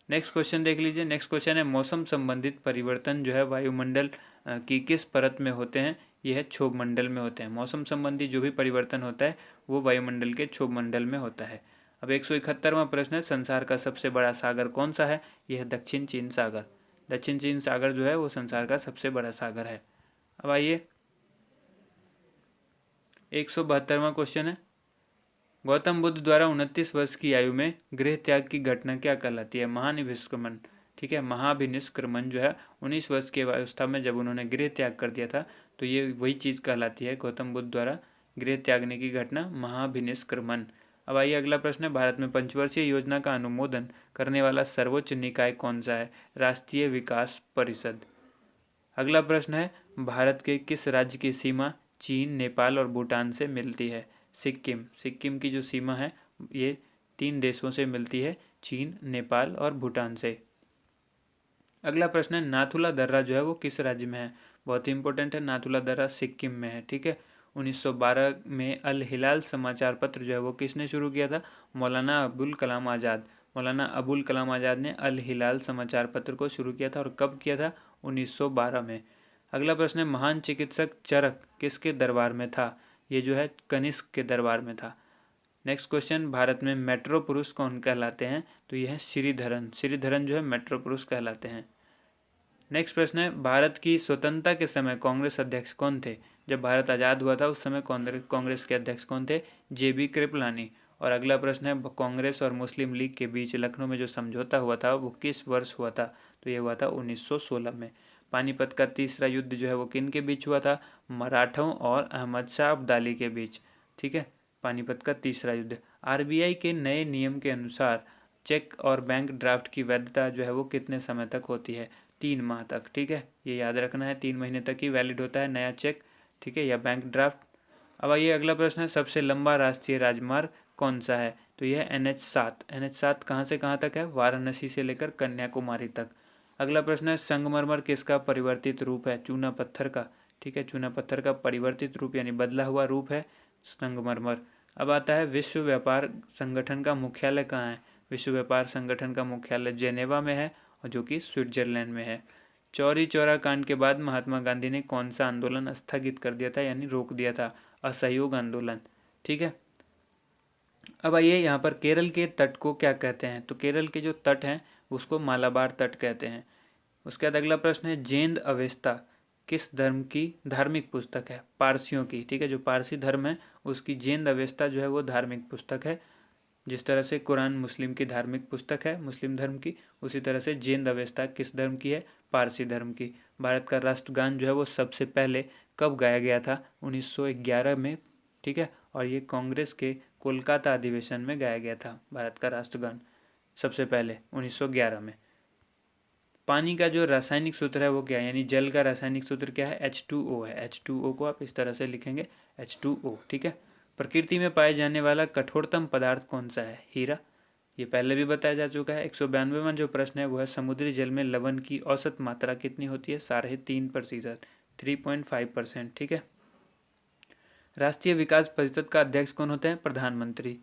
नेक्स्ट क्वेश्चन देख लीजिए। नेक्स्ट क्वेश्चन है मौसम संबंधित परिवर्तन जो है वायुमंडल की किस परत में होते हैं? यह है क्षोभ मंडल में होते हैं। मौसम संबंधी जो भी परिवर्तन होता है वो वायुमंडल के क्षोभ मंडल में होता है। अब 171वां प्रश्न है संसार का सबसे बड़ा सागर कौन सा है? यह है दक्षिण चीन सागर। दक्षिण चीन सागर जो है वो संसार का सबसे बड़ा सागर है। अब आइए 172वां क्वेश्चन है गौतम बुद्ध द्वारा 29 वर्ष की आयु में गृह त्याग की घटना क्या कहलाती है? महानिष्क्रमण। ठीक है, महाभिनिष्क्रमण जो है 19 वर्ष की अवस्था में जब उन्होंने गृह त्याग कर दिया था तो ये वही चीज़ कहलाती है गौतम बुद्ध द्वारा गृह त्यागने की घटना महाभिनिष्क्रमण। अब आइए अगला प्रश्न है भारत में पंचवर्षीय योजना का अनुमोदन करने वाला सर्वोच्च निकाय कौन सा है? राष्ट्रीय विकास परिषद। अगला प्रश्न है भारत के किस राज्य की सीमा चीन, नेपाल और भूटान से मिलती है? सिक्किम। सिक्किम की जो सीमा है ये 3 देशों से मिलती है, चीन, नेपाल और भूटान से। अगला प्रश्न है नाथुला दर्रा जो है वो किस राज्य में है? बहुत ही इंपॉर्टेंट है, नाथुला दर्रा सिक्किम में है। ठीक है। 1912 में अल हिलाल समाचार पत्र जो है वो किसने शुरू किया था? मौलाना अबुल कलाम आज़ाद। मौलाना अबुल कलाम आज़ाद ने अल हिलाल समाचार पत्र को शुरू किया था और कब किया था? 1912 में। अगला प्रश्न है महान चिकित्सक चरक किसके दरबार में था? ये जो है कनिष्क के दरबार में था। नेक्स्ट क्वेश्चन भारत में मेट्रो पुरुष कौन कहलाते हैं? तो यह है श्रीधरन। श्रीधरन जो है मेट्रो पुरुष कहलाते हैं। नेक्स्ट प्रश्न है भारत की स्वतंत्रता के समय कांग्रेस अध्यक्ष कौन थे? जब भारत आज़ाद हुआ था उस समय कांग्रेस के अध्यक्ष कौन थे? JB कृपलानी। और अगला प्रश्न है कांग्रेस और मुस्लिम लीग के बीच लखनऊ में जो समझौता हुआ था वो किस वर्ष हुआ था? तो ये हुआ था 1916 में। पानीपत का तीसरा युद्ध जो है वो किन के बीच हुआ था? मराठों और अहमद शाह अब्दाली के बीच। ठीक है, पानीपत का तीसरा युद्ध। RBI के नए नियम के अनुसार चेक और बैंक ड्राफ्ट की वैधता जो है वो कितने समय तक होती है? 3 माह तक। ठीक है, ये याद रखना है, 3 महीने तक ही वैलिड होता है नया चेक। ठीक है, या बैंक ड्राफ्ट। अब आइए अगला प्रश्न है सबसे लंबा राष्ट्रीय राजमार्ग कौन सा है? तो यह है NH7। NH7 कहाँ से कहाँ तक है? वाराणसी से लेकर कन्याकुमारी तक। अगला प्रश्न है संगमरमर किसका परिवर्तित रूप है? चूना पत्थर का। ठीक है, चूना पत्थर का परिवर्तित रूप यानी बदला हुआ रूप है संगमरमर। अब आता है विश्व व्यापार संगठन का मुख्यालय कहाँ है? विश्व व्यापार संगठन का मुख्यालय जेनेवा में है और जो कि स्विट्जरलैंड में है। चौरी चौरा कांड के बाद महात्मा गांधी ने कौन सा आंदोलन स्थगित कर दिया था यानी रोक दिया था? असहयोग आंदोलन। ठीक है। अब आइए यहाँ पर केरल के तट को क्या कहते हैं? तो केरल के जो तट हैं उसको मालाबार तट कहते हैं। उसके बाद अगला प्रश्न है जेंद अवेस्ता किस धर्म की धार्मिक पुस्तक है? पारसियों की। ठीक है, जो पारसी धर्म है उसकी जेंद अवेस्ता जो है वो धार्मिक पुस्तक है। जिस तरह से कुरान मुस्लिम की धार्मिक पुस्तक है मुस्लिम धर्म की, उसी तरह से जेंद अवेस्ता किस धर्म की है? पारसी धर्म की। भारत का राष्ट्रगान जो है वो सबसे पहले कब गाया गया था? 1911 में। ठीक है, और ये कांग्रेस के कोलकाता अधिवेशन में गाया गया था भारत का राष्ट्रगान सबसे पहले 1911 में। पानी का जो रासायनिक सूत्र है वो क्या है? यानी जल का रासायनिक सूत्र क्या है? H2O है। H2O को आप इस तरह से लिखेंगे H2O। ठीक है। प्रकृति में पाए जाने वाला कठोरतम पदार्थ कौन सा है? हीरा। ये पहले भी बताया जा चुका है। 192वां जो प्रश्न है वो है समुद्री जल में लवण की औसत मात्रा कितनी होती है? 3.5%, 3.5%। ठीक है। राष्ट्रीय विकास परिषद का अध्यक्ष कौन होते हैं? प्रधानमंत्री।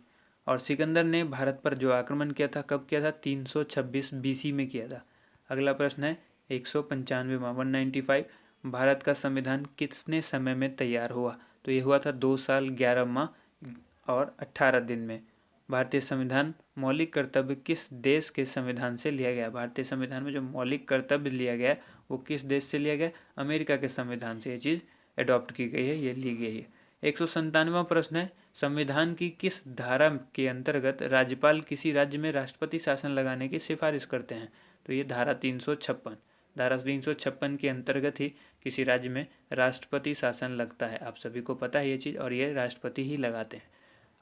और सिकंदर ने भारत पर जो आक्रमण किया था कब किया था? 326 BC में किया था। अगला प्रश्न है 195वां 195, भारत का संविधान कितने समय में तैयार हुआ? तो ये हुआ था 2 साल 11 माह और 18 दिन में। भारतीय संविधान मौलिक कर्तव्य किस देश के संविधान से लिया गया? भारतीय संविधान में जो मौलिक कर्तव्य लिया गया वो किस देश से लिया गया? अमेरिका के संविधान से ये चीज़ एडॉप्ट की गई है, ये ली गई है। 197वां प्रश्न है संविधान की किस धारा के अंतर्गत राज्यपाल किसी राज्य में राष्ट्रपति शासन लगाने की सिफारिश करते हैं? तो ये धारा 356, धारा 356 के अंतर्गत ही किसी राज्य में राष्ट्रपति शासन लगता है। आप सभी को पता है ये चीज़, और ये राष्ट्रपति ही लगाते हैं,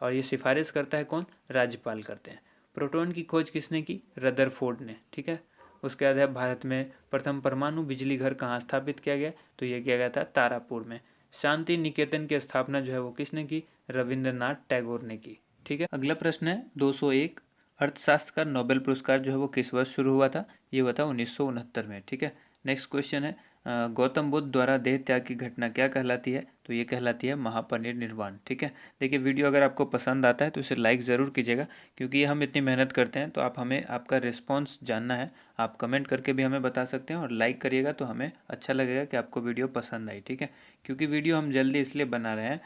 और ये सिफारिश करता है कौन? राज्यपाल करते हैं। प्रोटॉन की खोज किसने की? रदरफोर्ड ने। ठीक है। उसके बाद है भारत में प्रथम परमाणु बिजली घर कहाँ स्थापित किया गया? तो ये किया गया था तारापुर में। शांति निकेतन की स्थापना जो है वो किसने की? रविंद्रनाथ टैगोर ने की। ठीक है। अगला प्रश्न है 201, अर्थशास्त्र का नोबेल पुरस्कार जो है वो किस वर्ष शुरू हुआ था? ये हुआ था 1969 में। ठीक है। नेक्स्ट क्वेश्चन है गौतम बुद्ध द्वारा देह त्याग की घटना क्या कहलाती है? तो ये कहलाती है महापरिनिर्वाण। ठीक है। देखिए वीडियो अगर आपको पसंद आता है तो इसे लाइक ज़रूर कीजिएगा, क्योंकि ये हम इतनी मेहनत करते हैं तो आप हमें आपका रिस्पांस जानना है। आप कमेंट करके भी हमें बता सकते हैं, और लाइक करिएगा तो हमें अच्छा लगेगा कि आपको वीडियो पसंद आई। ठीक है। क्योंकि वीडियो हम जल्दी इसलिए बना रहे हैं,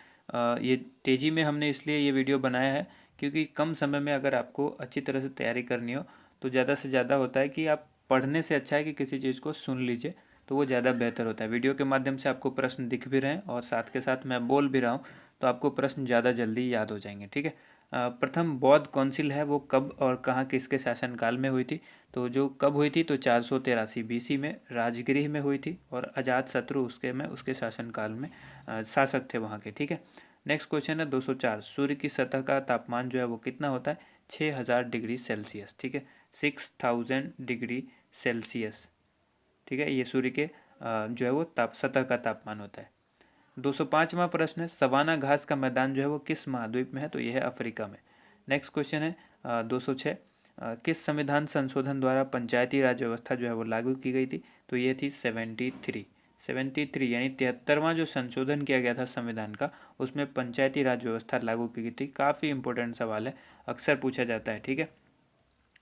ये तेज़ी में हमने इसलिए ये वीडियो बनाया है क्योंकि कम समय में अगर आपको अच्छी तरह से तैयारी करनी हो तो ज़्यादा से ज़्यादा होता है कि आप पढ़ने से अच्छा है कि किसी चीज़ को सुन लीजिए, तो वो ज़्यादा बेहतर होता है। वीडियो के माध्यम से आपको प्रश्न दिख भी रहे हैं और साथ के साथ मैं बोल भी रहा हूँ, तो आपको प्रश्न ज़्यादा जल्दी याद हो जाएंगे। ठीक है। प्रथम बौद्ध काउंसिल है वो कब और कहाँ किसके शासनकाल में हुई थी? तो जो कब हुई थी? तो 483 BC में राजगृह में हुई थी, और अजातशत्रु उसके शासनकाल में शासक थे वहाँ के। ठीक है। नेक्स्ट क्वेश्चन है 204, सूर्य की सतह का तापमान जो है वो कितना होता है? 6000 डिग्री सेल्सियस। ठीक है। 6000 डिग्री सेल्सियस। ठीक है। ये सूर्य के जो है वो सतह का तापमान होता है। 205वां प्रश्न है सवाना घास का मैदान जो है वो किस महाद्वीप में है? तो ये है अफ्रीका में। नेक्स्ट क्वेश्चन है 206, किस संविधान संशोधन द्वारा पंचायती राज व्यवस्था जो है वो लागू की गई थी? तो ये थी 73 यानी 73वां जो संशोधन किया गया था संविधान का, उसमें पंचायती राज व्यवस्था लागू की गई थी। काफ़ी इंपॉर्टेंट सवाल है, अक्सर पूछा जाता है। ठीक है।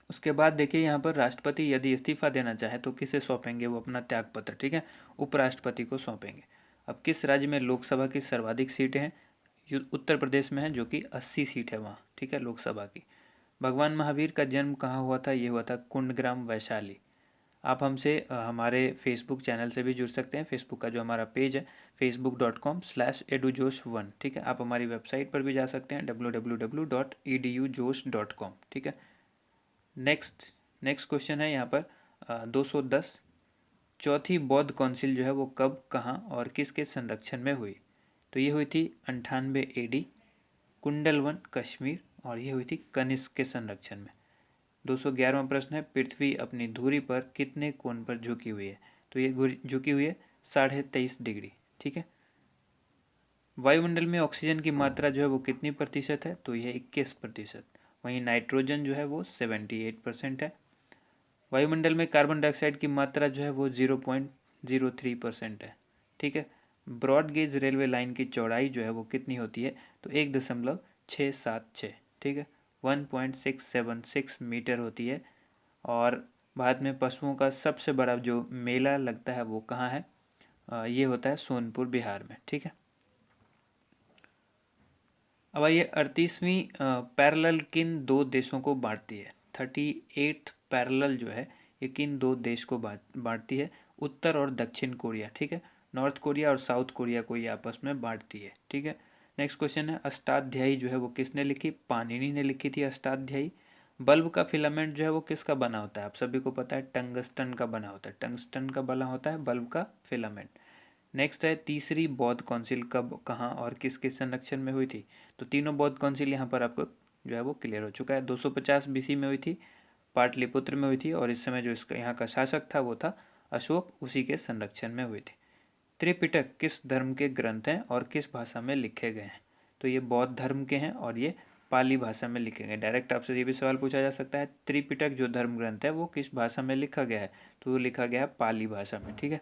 उसके बाद देखिए यहाँ पर राष्ट्रपति यदि इस्तीफा देना चाहे तो किसे सौंपेंगे? वो अपना त्यागपत्र। ठीक है। उपराष्ट्रपति को सौंपेंगे। अब किस राज्य में लोकसभा की सर्वाधिक सीटें हैं? उत्तर प्रदेश में है, जो कि 80 सीट है वहाँ। ठीक है, लोकसभा की। भगवान महावीर का जन्म कहाँ हुआ था? ये हुआ था कुंडग्राम, वैशाली। आप हमसे हमारे फेसबुक चैनल से भी जुड़ सकते हैं। फेसबुक का जो हमारा पेज है facebook.com/edujosh1। ठीक है। आप हमारी वेबसाइट पर भी जा सकते हैं www.edujosh.com। ठीक है। नेक्स्ट क्वेश्चन है यहाँ पर 210, चौथी बौद्ध काउंसिल जो है वो कब, कहाँ और किसके संरक्षण में हुई? तो ये हुई थी 98 AD, कुंडलवन, कश्मीर, और ये हुई थी कनिष्क के संरक्षण में। 211वां प्रश्न है पृथ्वी अपनी धुरी पर कितने कोण पर झुकी हुई है? तो ये झुकी हुई है 23.5 डिग्री। ठीक है। वायुमंडल में ऑक्सीजन की मात्रा जो है वो कितनी प्रतिशत है? तो यह 21%। वहीं नाइट्रोजन जो है वो 78% है। वायुमंडल में कार्बन डाइऑक्साइड की मात्रा जो है वो 0.03% है। ठीक है। ब्रॉड गेज रेलवे लाइन की चौड़ाई जो है वो कितनी होती है? तो 1.676। ठीक है। 1.676 मीटर होती है। और भारत में पशुओं का सबसे बड़ा जो मेला लगता है वो कहाँ है? ये होता है सोनपुर, बिहार में। ठीक है। अब आइए 38वीं पैरेलल किन दो देशों को बांटती है? 38 पैरेलल जो है ये किन दो देश को बांटती है? उत्तर और दक्षिण कोरिया। ठीक है। नॉर्थ कोरिया और साउथ कोरिया को ये आपस में बांटती है। ठीक है। नेक्स्ट क्वेश्चन है अष्टाध्यायी जो है वो किसने लिखी? पाणिनि ने लिखी थी अष्टाध्यायी। बल्ब का फिलामेंट जो है वो किसका बना होता है? आप सभी को पता है टंगस्टन का बना होता है। टंगस्टन का बना होता है बल्ब का फिलामेंट। नेक्स्ट है तीसरी बौद्ध काउंसिल कब, कहाँ और किसके संरक्षण में हुई थी? तो तीनों बौद्ध काउंसिल यहाँ पर आपको जो है वो क्लियर हो चुका है। 250 BC में हुई थी, पाटलिपुत्र में हुई थी, और इस समय जो इसका यहाँ का शासक था वो था अशोक, उसी के संरक्षण में हुई थी। त्रिपिटक किस धर्म के ग्रंथ हैं और किस भाषा में लिखे गए हैं? तो ये बौद्ध धर्म के हैं और ये पाली भाषा में लिखे गए। डायरेक्ट आपसे ये भी सवाल पूछा जा सकता है त्रिपिटक जो धर्म ग्रंथ है वो किस भाषा में लिखा गया है? तो वो लिखा गया है पाली भाषा में। ठीक है।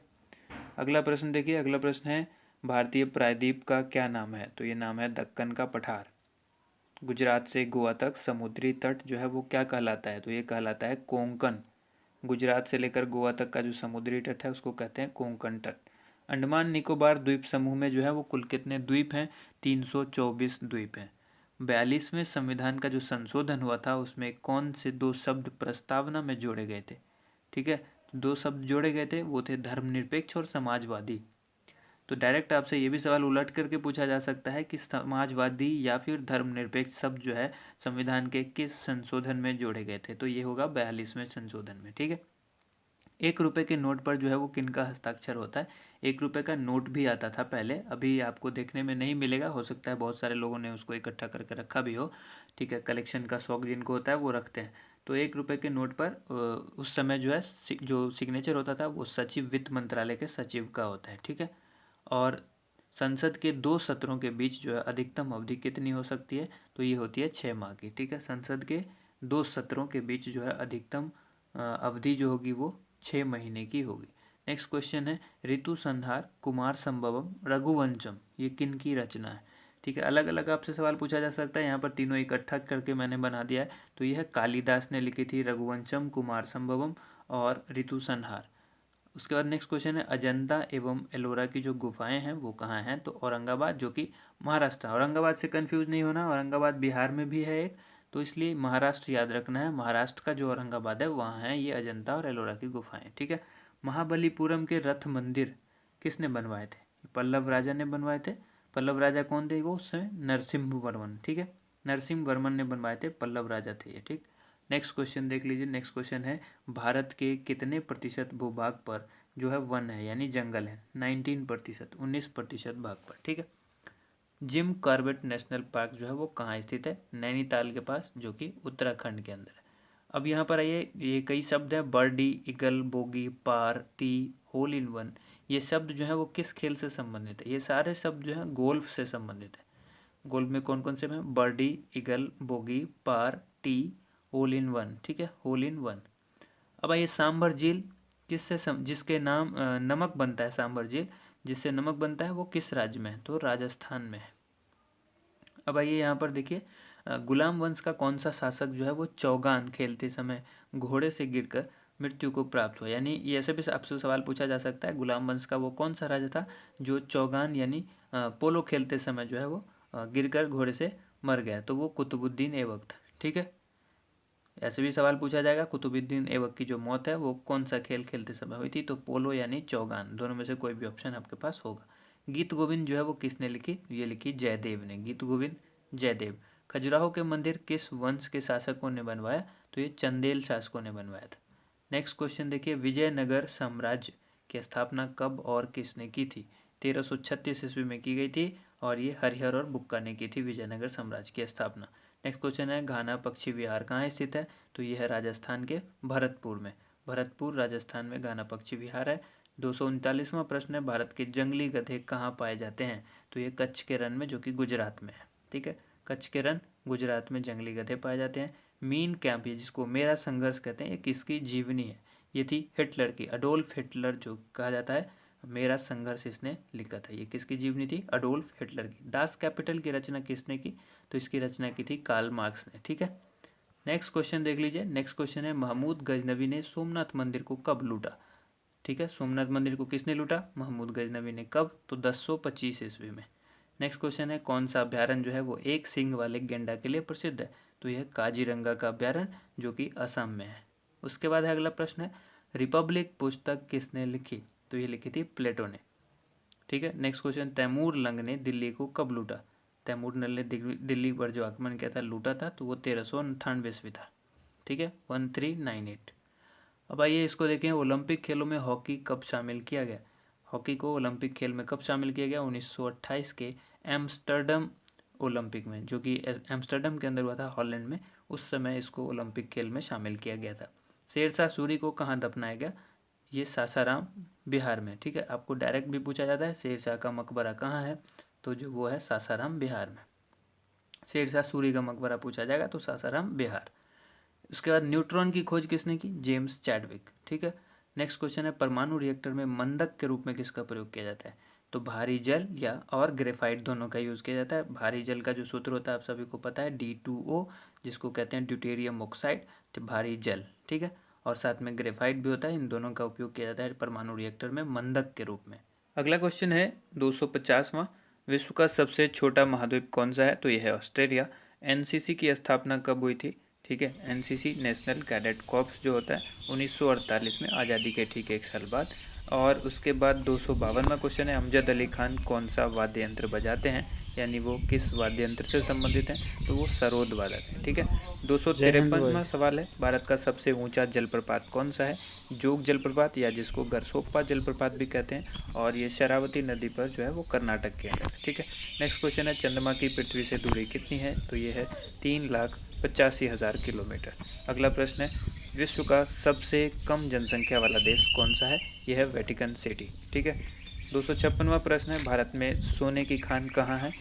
अगला प्रश्न देखिए, अगला प्रश्न है भारतीय प्रायद्वीप का क्या नाम है? तो ये नाम है दक्कन का पठार। गुजरात से गोवा तक समुद्री तट जो है वो क्या कहलाता है? तो ये कहलाता है कोंकण। गुजरात से लेकर गोवा तक का जो समुद्री तट है उसको कहते हैं कोंकण तट। अंडमान निकोबार द्वीप समूह में जो है वो कुल कितने द्वीप हैं? 324 द्वीप हैं। 42वें संविधान का जो संशोधन हुआ था उसमें कौन से दो शब्द प्रस्तावना में जोड़े गए थे? ठीक है, दो शब्द जोड़े गए थे, वो थे धर्मनिरपेक्ष और समाजवादी। तो डायरेक्ट आपसे ये भी सवाल उलट करके पूछा जा सकता है कि समाजवादी या फिर धर्मनिरपेक्ष शब्द जो है संविधान के किस संशोधन में जोड़े गए थे? तो ये होगा 42वें संशोधन में। ठीक है, 1 रुपये के नोट पर जो है वो किनका हस्ताक्षर होता है? 1 रुपये का नोट भी आता था पहले, अभी आपको देखने में नहीं मिलेगा, हो सकता है बहुत सारे लोगों ने उसको इकट्ठा करके रखा भी हो। ठीक है, कलेक्शन का शौक जिनको होता है वो रखते हैं। तो 1 रुपये के नोट पर उस समय जो है जो सिग्नेचर होता था वो सचिव, वित्त मंत्रालय के सचिव का होता है। ठीक है, और संसद के 2 सत्रों के बीच जो है अधिकतम अवधि कितनी हो सकती है? तो ये होती है 6 माह की। ठीक है, संसद के 2 सत्रों के बीच जो है अधिकतम अवधि जो होगी वो 6 महीने की होगी। नेक्स्ट क्वेश्चन है ऋतु संहार, कुमार संभवम, रघुवंशम, ये किन की रचना है? ठीक है, अलग अलग आपसे सवाल पूछा जा सकता है, यहाँ पर तीनों इकट्ठा करके मैंने बना दिया है। तो यह कालिदास ने लिखी थी, रघुवंशम, कुमार संभवम और ऋतु संहार। उसके बाद नेक्स्ट क्वेश्चन है अजंता एवं एलोरा की जो गुफाएं हैं वो कहाँ हैं? तो औरंगाबाद, जो कि महाराष्ट्र। औरंगाबाद से कंफ्यूज नहीं होना, औरंगाबाद बिहार में भी है एक, तो इसलिए महाराष्ट्र याद रखना है। महाराष्ट्र का जो औरंगाबाद है वहाँ है ये अजंता और एलोरा की गुफाएं। ठीक है, महाबलीपुरम के रथ मंदिर किसने बनवाए थे? पल्लव राजा ने बनवाए थे। पल्लव राजा कौन थे? वो उस समय नरसिम्ह वर्मन। ठीक है, नरसिम्ह वर्मन ने बनवाए थे, पल्लव राजा थे ये। ठीक, नेक्स्ट क्वेश्चन देख लीजिए। नेक्स्ट क्वेश्चन है भारत के कितने प्रतिशत भूभाग पर जो है वन है यानी जंगल है? 19%, 19% भाग पर। ठीक है, जिम कॉर्बेट नेशनल पार्क जो है वो कहाँ स्थित है? नैनीताल के पास, जो कि उत्तराखंड के अंदर है। अब यहाँ पर आइए, ये कई शब्द हैं, birdie, eagle, bogey, par, tee, hole in one, ये शब्द जो है वो किस खेल से संबंधित है? ये सारे शब्द जो है गोल्फ से संबंधित है। गोल्फ में कौन कौन से हैं? Birdie, eagle, bogey, par, tee, hole in one. ठीक है, होल इन वन। अब आइए सांभर झील किससे जिसके नाम नमक बनता है, सांभर झील जिससे नमक बनता है वो किस राज्य में है? तो राजस्थान में है। अब आइए यहाँ पर देखिए, गुलाम वंश का कौन सा शासक जो है वो चौगान खेलते समय घोड़े से गिरकर मृत्यु को प्राप्त हुआ? यानी ये ऐसे भी आपसे सवाल पूछा जा सकता है, गुलाम वंश का वो कौन सा राजा था जो चौगान यानी पोलो खेलते समय जो है वो गिरकर घोड़े से मर गया? तो वो कुतुबुद्दीन ऐबक था। ठीक है, ऐसे भी सवाल पूछा जाएगा, कुतुबुद्दीन ऐबक की जो मौत है वो कौन सा खेल खेलते समय हुई थी? तो पोलो यानी चौगान, दोनों में से कोई भी ऑप्शन आपके पास होगा। गीत गोविंद जो है वो किसने लिखी? ये लिखी जयदेव ने, गीत गोविंद जयदेव। खजुराहो के मंदिर किस वंश के शासकों ने बनवाया? तो ये चंदेल शासकों ने बनवाया था। नेक्स्ट क्वेश्चन देखिए, विजयनगर साम्राज्य की स्थापना कब और किसने की थी? 1336 ईस्वी में की गई थी और ये हरिहर और बुक्का ने की थी विजयनगर साम्राज्य की स्थापना। नेक्स्ट क्वेश्चन है घाना पक्षी विहार कहाँ स्थित है? तो यह है राजस्थान के भरतपुर में, भरतपुर राजस्थान में घाना पक्षी विहार है। 239वां प्रश्न है भारत के जंगली गधे कहाँ पाए जाते हैं? तो ये कच्छ के रण में, जो कि गुजरात में है। ठीक है, कच्छ के रण गुजरात में जंगली गधे पाए जाते हैं। मीन कैंप, ये जिसको मेरा संघर्ष कहते हैं, ये किसकी जीवनी है? ये थी हिटलर की, अडोल्फ हिटलर जो कहा जाता है, मेरा संघर्ष इसने लिखा था। ये किसकी जीवनी थी? अडोल्फ हिटलर की। दास कैपिटल की रचना किसने की? तो इसकी रचना की थी कार्ल मार्क्स ने। ठीक है, नेक्स्ट क्वेश्चन देख लीजिए। नेक्स्ट क्वेश्चन है महमूद गजनवी ने सोमनाथ मंदिर को कब लूटा? ठीक है, सोमनाथ मंदिर को किसने लूटा? महमूद गजनवी ने। कब? तो 1025 ईस्वी में। नेक्स्ट क्वेश्चन है कौन सा अभ्यारण्य जो है वो एक सींग वाले गेंडा के लिए प्रसिद्ध है? तो यह काजीरंगा का अभ्यारण्य, जो कि असम में है। उसके बाद है अगला प्रश्न है रिपब्लिक पुस्तक किसने लिखी? तो ये लिखी थी प्लेटो ने। ठीक है, नेक्स्ट क्वेश्चन, तैमूर लंग ने दिल्ली को कब लूटा? तैमूर लंग ने दिल्ली पर जो आक्रमण किया था, लूटा था, तो वो 1398 ईस्वी था। ठीक है, 1398। अब आइए इसको देखें, ओलंपिक खेलों में हॉकी कब शामिल किया गया? हॉकी को ओलंपिक खेल में कब शामिल किया गया? 1928 के एम्स्टर्डम ओलंपिक में, जो कि एम्स्टर्डम के अंदर हुआ था, हॉलैंड में। उस समय इसको ओलंपिक खेल में शामिल किया गया था। शेरशाह सूरी को कहाँ दफनाया गया? ये सासाराम बिहार में। ठीक है, आपको डायरेक्ट भी पूछा जाता है शेरशाह का मकबरा कहाँ है? तो जो वो है सासाराम बिहार में। शेरशाह सूरी का मकबरा पूछा जाएगा तो सासाराम बिहार। उसके बाद न्यूट्रॉन की खोज किसने की? James Chadwick. ठीक है, नेक्स्ट क्वेश्चन है परमाणु रिएक्टर में मंदक के रूप में किसका प्रयोग किया जाता है? तो भारी जल या और ग्रेफाइट दोनों का यूज़ किया जाता है। भारी जल का जो सूत्र होता है आप सभी को पता है D2O, जिसको कहते हैं ड्यूटेरियम ऑक्साइड, तो भारी जल, ठीक है। और साथ में ग्रेफाइट भी होता है। इन दोनों का उपयोग किया जाता है परमाणु रिएक्टर में मंदक के रूप में। अगला क्वेश्चन है 250वां, विश्व का सबसे छोटा महाद्वीप कौन सा है? तो यह है ऑस्ट्रेलिया। एनसीसी की स्थापना कब हुई थी? ठीक है, एनसीसी नेशनल कैडेट कॉर्प्स जो होता है 1948 में, आज़ादी के ठीक 1 साल बाद। और उसके बाद 252वां क्वेश्चन है, अमजद अली खान कौन सा वाद्य यंत्र बजाते हैं, यानी वो किस वाद्य यंत्र से संबंधित हैं? तो वो सरोद वादक है, ठीक है। 253वां सवाल है, भारत का सबसे ऊंचा जलप्रपात कौन सा है? जोग जलप्रपात, या जिसको गरसोप्पा जलप्रपात भी कहते हैं, और ये शरावती नदी पर जो है वो कर्नाटक के अंदर है, ठीक है। नेक्स्ट क्वेश्चन है, चंद्रमा की पृथ्वी से दूरी कितनी है? तो ये है 3,85,000 किलोमीटर। अगला प्रश्न है, विश्व का सबसे कम जनसंख्या वाला देश कौन सा है? यह है वेटिकन सिटी, ठीक है। 256वां प्रश्न है, भारत में सोने की खान कहाँ है?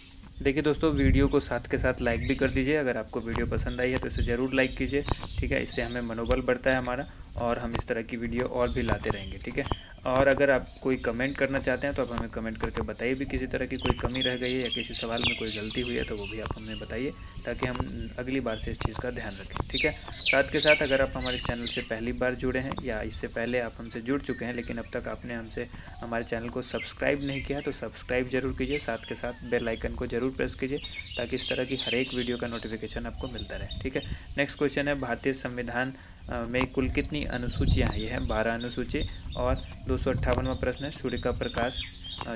देखिए दोस्तों, वीडियो को साथ के साथ लाइक भी कर दीजिए। अगर आपको वीडियो पसंद आई है तो इसे ज़रूर लाइक कीजिए, ठीक है। इससे हमें मनोबल बढ़ता है हमारा, और हम इस तरह की वीडियो और भी लाते रहेंगे, ठीक है। और अगर आप कोई कमेंट करना चाहते हैं तो आप हमें कमेंट करके बताइए भी, किसी तरह की कोई कमी रह गई है या किसी सवाल में कोई गलती हुई है तो वो भी आप हमें बताइए, ताकि हम अगली बार से इस चीज़ का ध्यान रखें, ठीक है। साथ के साथ अगर आप हमारे चैनल से पहली बार जुड़े हैं या इससे पहले आप हमसे जुड़ चुके हैं लेकिन अब तक आपने हमसे हमारे चैनल को सब्सक्राइब नहीं किया, तो सब्सक्राइब जरूर कीजिए। साथ के साथ बेल आइकन को जरूर प्रेस कीजिए, ताकि इस तरह की हर एक वीडियो का नोटिफिकेशन आपको मिलता रहे, ठीक है। नेक्स्ट क्वेश्चन है, भारतीय संविधान में कुल कितनी अनुसूचियाँ हैं? ये है 12 अनुसूची। और 258वां प्रश्न है, सूर्य का प्रकाश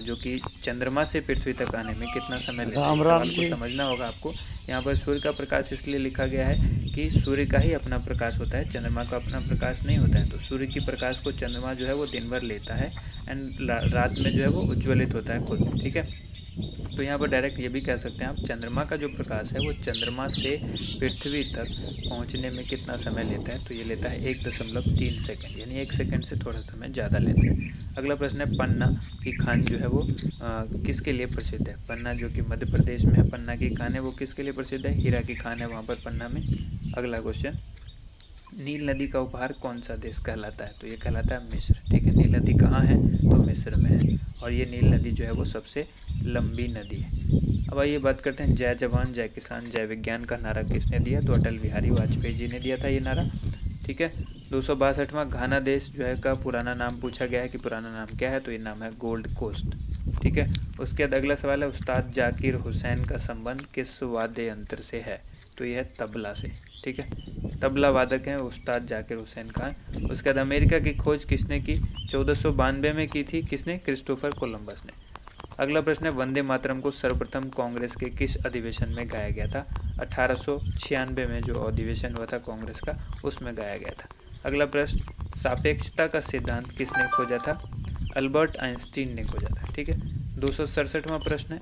जो कि चंद्रमा से पृथ्वी तक आने में कितना समय लेता है? इस सवाल को समझना होगा आपको। यहाँ पर सूर्य का प्रकाश इसलिए लिखा गया है कि सूर्य का ही अपना प्रकाश होता है, चंद्रमा का अपना प्रकाश नहीं होता है। तो सूर्य की प्रकाश को चंद्रमा जो है वो दिन भर लेता है, एंड रात में जो है वो उज्ज्वलित होता है खुद, ठीक है। तो यहाँ पर डायरेक्ट ये भी कह सकते हैं आप, चंद्रमा का जो प्रकाश है वो चंद्रमा से पृथ्वी तक पहुँचने में कितना समय लेता है? तो ये लेता है 1.3 सेकंड, यानी 1 सेकंड से थोड़ा समय ज़्यादा लेता है। अगला प्रश्न है, पन्ना की खान जो है वो किसके लिए प्रसिद्ध है? पन्ना जो कि मध्य प्रदेश में है, पन्ना की खान है वो किसके लिए प्रसिद्ध है? हीरा की खान है वहाँ पर पन्ना में। अगला क्वेश्चन, नील नदी का उपहार कौन सा देश कहलाता है? तो ये कहलाता है मिस्र, ठीक है। नील नदी कहाँ है? तो मिस्र में है, और ये नील नदी जो है वो सबसे लंबी नदी है। अब आइए बात करते हैं, जय जवान जय किसान जय विज्ञान का नारा किसने दिया? तो अटल बिहारी वाजपेयी जी ने दिया था ये नारा, ठीक है। 262वां, घाना देश जो है का पुराना नाम पूछा गया है कि पुराना नाम क्या है? तो ये नाम है गोल्ड कोस्ट, ठीक है। उसके बाद अगला सवाल है, उस्ताद जाकिर हुसैन का संबंध किस वाद्य यंत्र से है? तो यह है तबला से, ठीक है। तबला वादक हैं उस्ताद जाकिर हुसैन खान। उसके बाद अमेरिका की खोज किसने की? 1492 में की थी, किसने? क्रिस्टोफर कोलंबस ने। अगला प्रश्न है, वंदे मातरम को सर्वप्रथम कांग्रेस के किस अधिवेशन में गाया गया था? 1896 में जो अधिवेशन हुआ था कांग्रेस का, उसमें गाया गया था। अगला प्रश्न, सापेक्षता का सिद्धांत किसने खोजा था? अल्बर्ट आइंस्टीन ने खोजा था, ठीक है। 267वां प्रश्न है,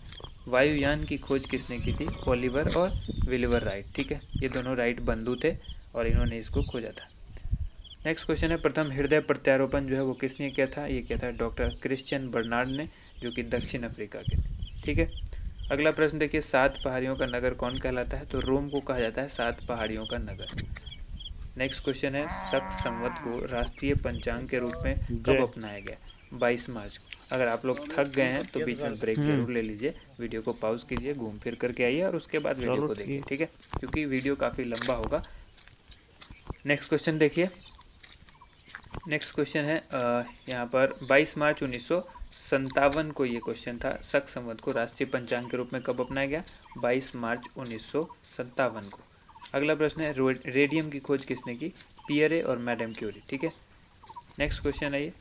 वायुयान की खोज किसने की थी? ओलिवर और विलिवर राइट, ठीक है। ये दोनों राइट बंधु थे और इन्होंने इसको खोजा था। नेक्स्ट क्वेश्चन है, प्रथम हृदय प्रत्यारोपण जो है वो किसने किया था? ये किया था डॉक्टर क्रिश्चियन बर्नार्ड ने, जो कि दक्षिण अफ्रीका के, ठीक है। अगला प्रश्न देखिए, 7 पहाड़ियों का नगर कौन कहलाता है? तो रोम को कहा जाता है 7 पहाड़ियों का नगर। नेक्स्ट क्वेश्चन है, शक संवत को राष्ट्रीय पंचांग के रूप में कब अपनाया गया? 22 मार्च को। अगर आप लोग थक गए हैं तो बीच में ब्रेक जरूर ले लीजिए, वीडियो को पॉज कीजिए, घूम फिर करके आइए और उसके बाद वीडियो को देखिए, ठीक है, क्योंकि वीडियो काफ़ी लंबा होगा। नेक्स्ट क्वेश्चन देखिए, नेक्स्ट क्वेश्चन है यहाँ पर 22 मार्च 1957 को ये क्वेश्चन था, शक संवत को राष्ट्रीय पंचांग के रूप में कब अपनाया गया? 22 मार्च 1957 को। अगला प्रश्न है, रेडियम की खोज किसने की? पियरे और मैडम क्यूरी, ठीक है। नेक्स्ट क्वेश्चन है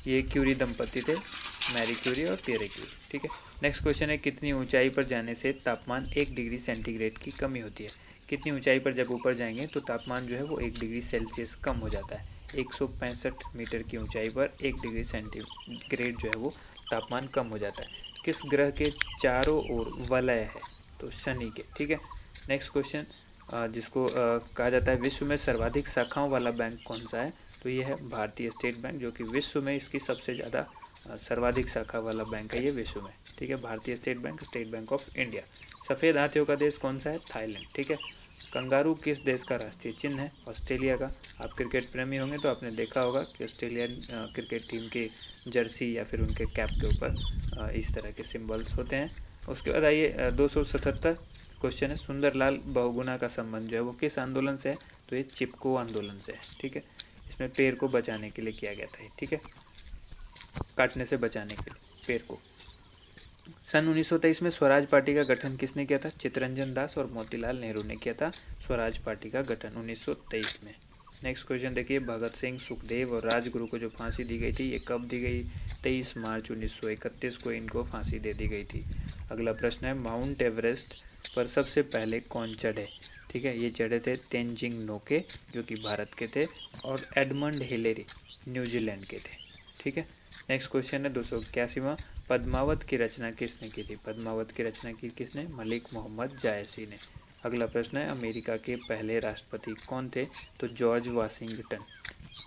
ये क्यूरी दंपति थे, मैरी क्यूरी और पियरे क्यूरी, ठीक है। नेक्स्ट क्वेश्चन है, कितनी ऊंचाई पर जाने से तापमान 1 डिग्री सेंटीग्रेड की कमी होती है? कितनी ऊंचाई पर जब ऊपर जाएंगे तो तापमान जो है वो 1 डिग्री सेल्सियस कम हो जाता है। 165 मीटर की ऊंचाई पर 1 डिग्री सेंटीग्रेड जो है वो तापमान कम हो जाता है। किस ग्रह के चारों ओर वलय है? तो शनि के, ठीक है। नेक्स्ट क्वेश्चन, जिसको कहा जाता है विश्व में सर्वाधिक शाखाओं वाला बैंक कौन सा है? तो ये है भारतीय स्टेट बैंक, जो कि विश्व में इसकी सबसे ज़्यादा सर्वाधिक शाखा वाला बैंक है ये विश्व में, ठीक है। भारतीय स्टेट बैंक ऑफ इंडिया। सफ़ेद हाथियों का देश कौन सा है? थाईलैंड, ठीक है। कंगारू किस देश का राष्ट्रीय चिन्ह है? ऑस्ट्रेलिया का। आप क्रिकेट प्रेमी होंगे तो आपने देखा होगा कि ऑस्ट्रेलियन क्रिकेट टीम के जर्सी या फिर उनके कैप के ऊपर इस तरह के सिंबल्स होते हैं। उसके बाद आइए 277 क्वेश्चन है, सुंदरलाल बहुगुणा का संबंध जो है वो किस आंदोलन से है? तो ये चिपको आंदोलन से है। ठीक है, इसमें पेड़ को बचाने के लिए किया गया था। ठीक है, काटने से बचाने के लिए पेड़ को। सन 1923 में स्वराज पार्टी का गठन किसने किया था? चित्तरंजन दास और मोतीलाल नेहरू ने किया था स्वराज पार्टी का गठन 1923 में। नेक्स्ट क्वेश्चन देखिए, भगत सिंह, सुखदेव और राजगुरु को जो फांसी दी गई थी ये कब दी गई? 23 मार्च 1931 को इनको फांसी दे दी गई थी। अगला प्रश्न है, माउंट एवरेस्ट पर सबसे पहले कौन चढ़े? ठीक है, ये चढ़े थे तेनजिंग नोके जो कि भारत के थे, और एडमंड हिलेरी न्यूजीलैंड के थे। ठीक है, नेक्स्ट क्वेश्चन है 281वां, पद्मावत की रचना किसने की थी? पद्मावत की रचना की किसने? मलिक मोहम्मद जायसी ने। अगला प्रश्न है, अमेरिका के पहले राष्ट्रपति कौन थे? तो जॉर्ज वाशिंगटन।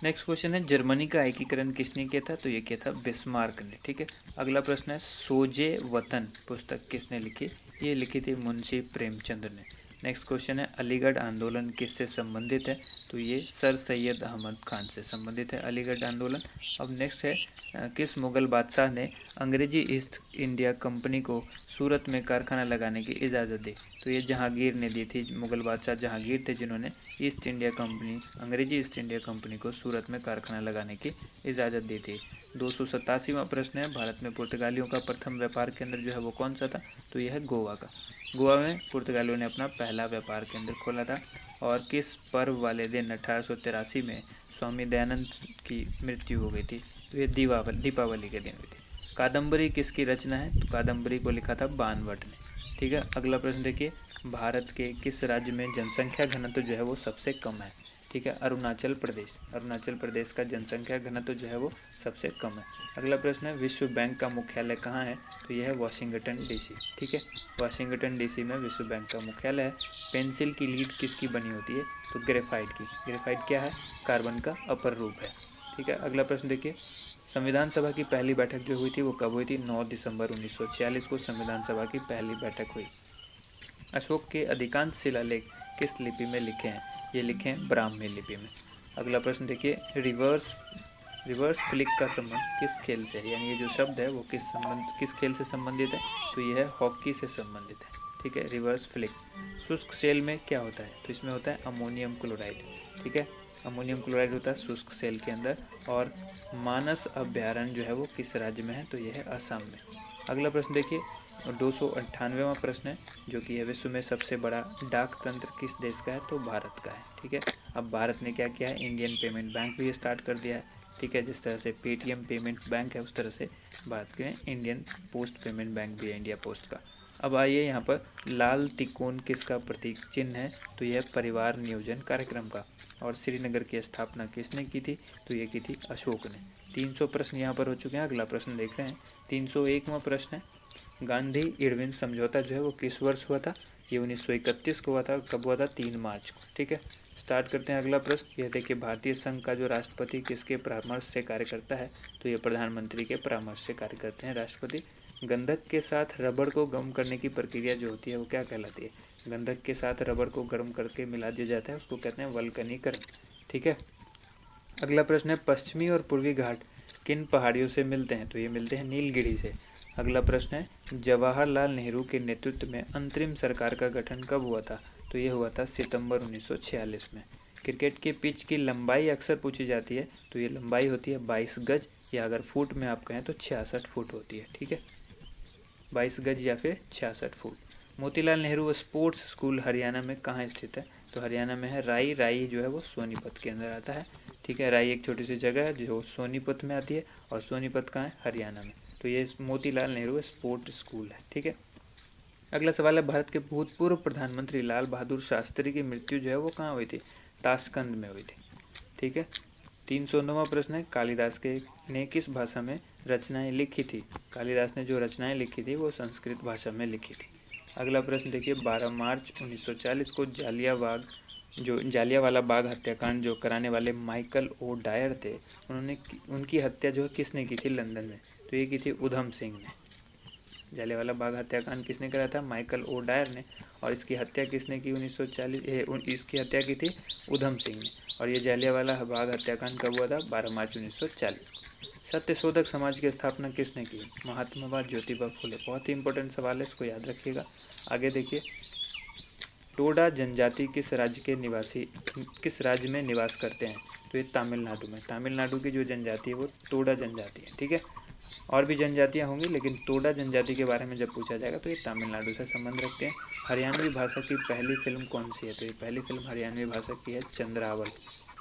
नेक्स्ट क्वेश्चन है, जर्मनी का एकीकरण किसने किया था? तो ये किया था बिस्मार्क ने। ठीक है, अगला प्रश्न है, सोजे वतन पुस्तक किसने लिखी? ये लिखी थी मुंशी प्रेमचंद ने। नेक्स्ट क्वेश्चन है, अलीगढ़ आंदोलन किससे संबंधित है? तो ये सर सैयद अहमद खान से संबंधित है अलीगढ़ आंदोलन। अब नेक्स्ट है, किस मुगल बादशाह ने अंग्रेजी ईस्ट इंडिया कंपनी को सूरत में कारखाना लगाने की इजाज़त दी? तो ये जहांगीर ने दी थी। मुगल बादशाह जहांगीर थे जिन्होंने ईस्ट इंडिया कंपनी, अंग्रेजी ईस्ट इंडिया कंपनी को सूरत में कारखाना लगाने की इजाज़त दी थी। 287वां प्रश्न है, भारत में पुर्तगालियों का प्रथम व्यापार केंद्र जो है वो कौन सा था? तो यह है गोवा का। गोवा में पुर्तगालियों ने अपना पहला व्यापार केंद्र खोला था। और किस पर्व वाले दिन 1883 में स्वामी दयानंद की मृत्यु हो गई थी? तो ये दीपावली के दिन हुई थी। कादम्बरी किसकी रचना है? तो कादम्बरी को लिखा था बाणभट्ट ने। ठीक है, अगला प्रश्न देखिए, भारत के किस राज्य में जनसंख्या घनत्व जो है वो सबसे कम है? ठीक है, अरुणाचल प्रदेश। अरुणाचल प्रदेश का जनसंख्या घनत्व जो है वो सबसे कम है। अगला प्रश्न है, विश्व बैंक का मुख्यालय कहाँ है? तो यह है वाशिंगटन डीसी। ठीक है, वाशिंगटन डीसी में विश्व बैंक का मुख्यालय है। पेंसिल की लीड किसकी बनी होती है? तो ग्रेफाइट की। ग्रेफाइट क्या है? कार्बन का अपर रूप है। ठीक है, अगला प्रश्न देखिए, संविधान सभा की पहली बैठक जो हुई थी वो कब हुई थी? 9 दिसंबर 1946 को संविधान सभा की पहली बैठक हुई। अशोक के अधिकांश शिलालेख किस लिपि में लिखे हैं? ये लिखे हैं ब्राह्मी लिपि में। अगला प्रश्न देखिए, रिवर्स फ्लिक का संबंध किस खेल से है? यानी ये जो शब्द है वो किस खेल से संबंधित है? तो ये है हॉकी से संबंधित है। ठीक है, रिवर्स फ्लिक। शुष्क सेल में क्या होता है? तो इसमें होता है अमोनियम क्लोराइड। ठीक है, अमोनियम क्लोराइड होता है शुष्क सेल के अंदर। और मानस अभ्यारण्य जो है वो किस राज्य में है? तो यह है असम में। अगला प्रश्न देखिए, 298वां प्रश्न है, जो कि है विश्व में सबसे बड़ा डाक तंत्र किस देश का है? तो भारत का है। ठीक है, अब भारत ने क्या किया है? इंडियन पेमेंट बैंक भी स्टार्ट कर दिया है। ठीक है, जिस तरह से पेटीएम पेमेंट बैंक है उस तरह से भारत के इंडियन पोस्ट पेमेंट बैंक भी है, इंडिया पोस्ट का। अब आइए यहाँ पर, लाल तिकोन किसका प्रतीक चिन्ह है? तो यह परिवार नियोजन कार्यक्रम का। और श्रीनगर की स्थापना किसने की थी? तो ये की थी अशोक ने। 300 प्रश्न यहाँ पर हो चुके हैं। अगला प्रश्न देख रहे हैं, 301वां प्रश्न है, गांधी इरविन समझौता जो है वो किस वर्ष हुआ था? ये 1931 को हुआ था। कब हुआ था? 3 मार्च को। ठीक है, स्टार्ट करते हैं अगला प्रश्न। यह देखिए, भारतीय संघ का जो राष्ट्रपति किसके परामर्श से कार्य करता है? तो ये प्रधानमंत्री के परामर्श से कार्य करते हैं राष्ट्रपति। गंधक के साथ रबड़ को गर्म करने की प्रक्रिया जो होती है वो क्या कहलाती है? गंधक के साथ रबड़ को गर्म करके मिला दिया जाता है, उसको कहते हैं वल्कनीकरण। ठीक है, अगला प्रश्न है, पश्चिमी और पूर्वी घाट किन पहाड़ियों से मिलते हैं? तो ये मिलते हैं नीलगिरी से। अगला प्रश्न है, जवाहरलाल नेहरू के नेतृत्व में अंतरिम सरकार का गठन कब हुआ था? तो ये हुआ था सितंबर 1946 में। क्रिकेट के पिच की लंबाई अक्सर पूछी जाती है, तो ये लंबाई होती है 22 गज, या अगर फुट में आप कहें तो 66 फुट होती है। ठीक है, 22 गज या फिर 66 foot. Motilal Nehru sports school Haryana में कहाँ स्थित है? तो हरियाणा में है राई। राई जो है वो सोनीपत के अंदर आता है। ठीक है, राई एक छोटी सी जगह है जो सोनीपत में आती है, और सोनीपत कहाँ है? हरियाणा में। तो ये मोतीलाल नेहरू स्पोर्ट स्कूल है। ठीक है, अगला सवाल है, भारत के भूतपूर्व प्रधानमंत्री लाल बहादुर शास्त्री की मृत्यु जो है वो कहाँ हुई थी? ताशकंद में हुई थी। ठीक है, 309वां प्रश्न है, कालिदास ने किस भाषा में रचनाएं लिखी थी? कालिदास ने जो रचनाएं लिखी थी वो संस्कृत भाषा में लिखी थी। अगला प्रश्न देखिए, 12 मार्च 1940 को जालियांवाला बाग हत्याकांड जो कराने वाले माइकल ओ डायर थे, उनकी हत्या जो है किसने की थी लंदन में? तो ये की थी उधम सिंह ने। जालियांवाला बाग हत्याकांड किसने करा था? माइकल ओ डायर ने। और इसकी हत्या किसने की? 1940 इसकी हत्या की थी उधम सिंह ने। और ये जालियांवाला बाग हत्याकांड कब हुआ था? 12 मार्च 1940 को। सत्यशोधक समाज की स्थापना किसने की? महात्मा ज्योतिबा फुले। बहुत ही इंपॉर्टेंट सवाल है, इसको याद रखिएगा। आगे देखिए, टोडा जनजाति किस राज्य में निवास करते हैं? तो ये तमिलनाडु में। तमिलनाडु की जो जनजाति है वो टोडा जनजाति है, ठीक है। और भी जनजातियाँ होंगी, लेकिन टोडा जनजाति के बारे में जब पूछा जाएगा तो ये तमिलनाडु से संबंध रखते हैं। हरियाणवी भाषा की पहली फिल्म कौन सी है? तो ये पहली फिल्म हरियाणवी भाषा की है चंद्रावल,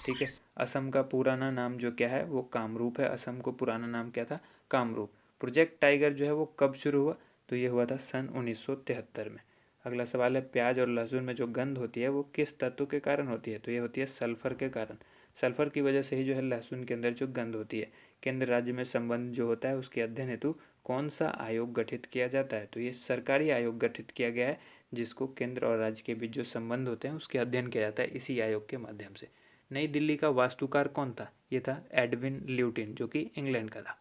ठीक है। असम का पुराना नाम जो क्या है वो कामरूप है। असम को पुराना नाम क्या था? कामरूप। प्रोजेक्ट टाइगर जो है वो कब शुरू हुआ? तो ये हुआ था सन 1973 में। अगला सवाल है, प्याज और लहसुन में जो गंध होती है वो किस तत्व के कारण होती है? तो ये होती है सल्फर के कारण। सल्फर की वजह से ही जो है लहसुन के अंदर जो गंध होती है। केंद्र राज्य में संबंध जो होता है उसके अध्ययन हेतु कौन सा आयोग गठित किया जाता है? तो ये सरकारी आयोग गठित किया गया है, जिसको केंद्र और राज्य के बीच जो संबंध होते हैं उसके अध्ययन किया जाता है इसी आयोग के माध्यम से। नई दिल्ली का वास्तुकार कौन था? ये था एडविन ल्यूटिन, जो कि इंग्लैंड का था।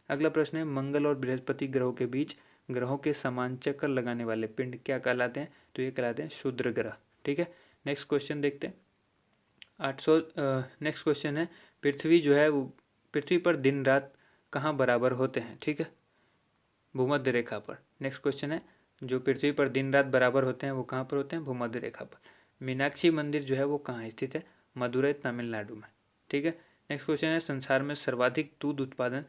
अगला प्रश्न है, मंगल और बृहस्पति ग्रहों के बीच ग्रहों के समान चक्कर लगाने वाले पिंड क्या कहलाते हैं? तो ये कहलाते हैं क्षुद्र ग्रह, ठीक है। नेक्स्ट क्वेश्चन देखते हैं। 800 नेक्स्ट क्वेश्चन है, पृथ्वी जो है वो पृथ्वी पर दिन रात कहाँ बराबर होते हैं? ठीक है, भूमध्य रेखा पर। नेक्स्ट क्वेश्चन है, जो पृथ्वी पर दिन रात बराबर होते हैं वो कहाँ पर होते हैं? भूमध्य रेखा पर। मीनाक्षी मंदिर जो है वो कहाँ स्थित है? मदुरई, तमिलनाडु में, ठीक है। नेक्स्ट क्वेश्चन है, संसार में सर्वाधिक दूध उत्पादन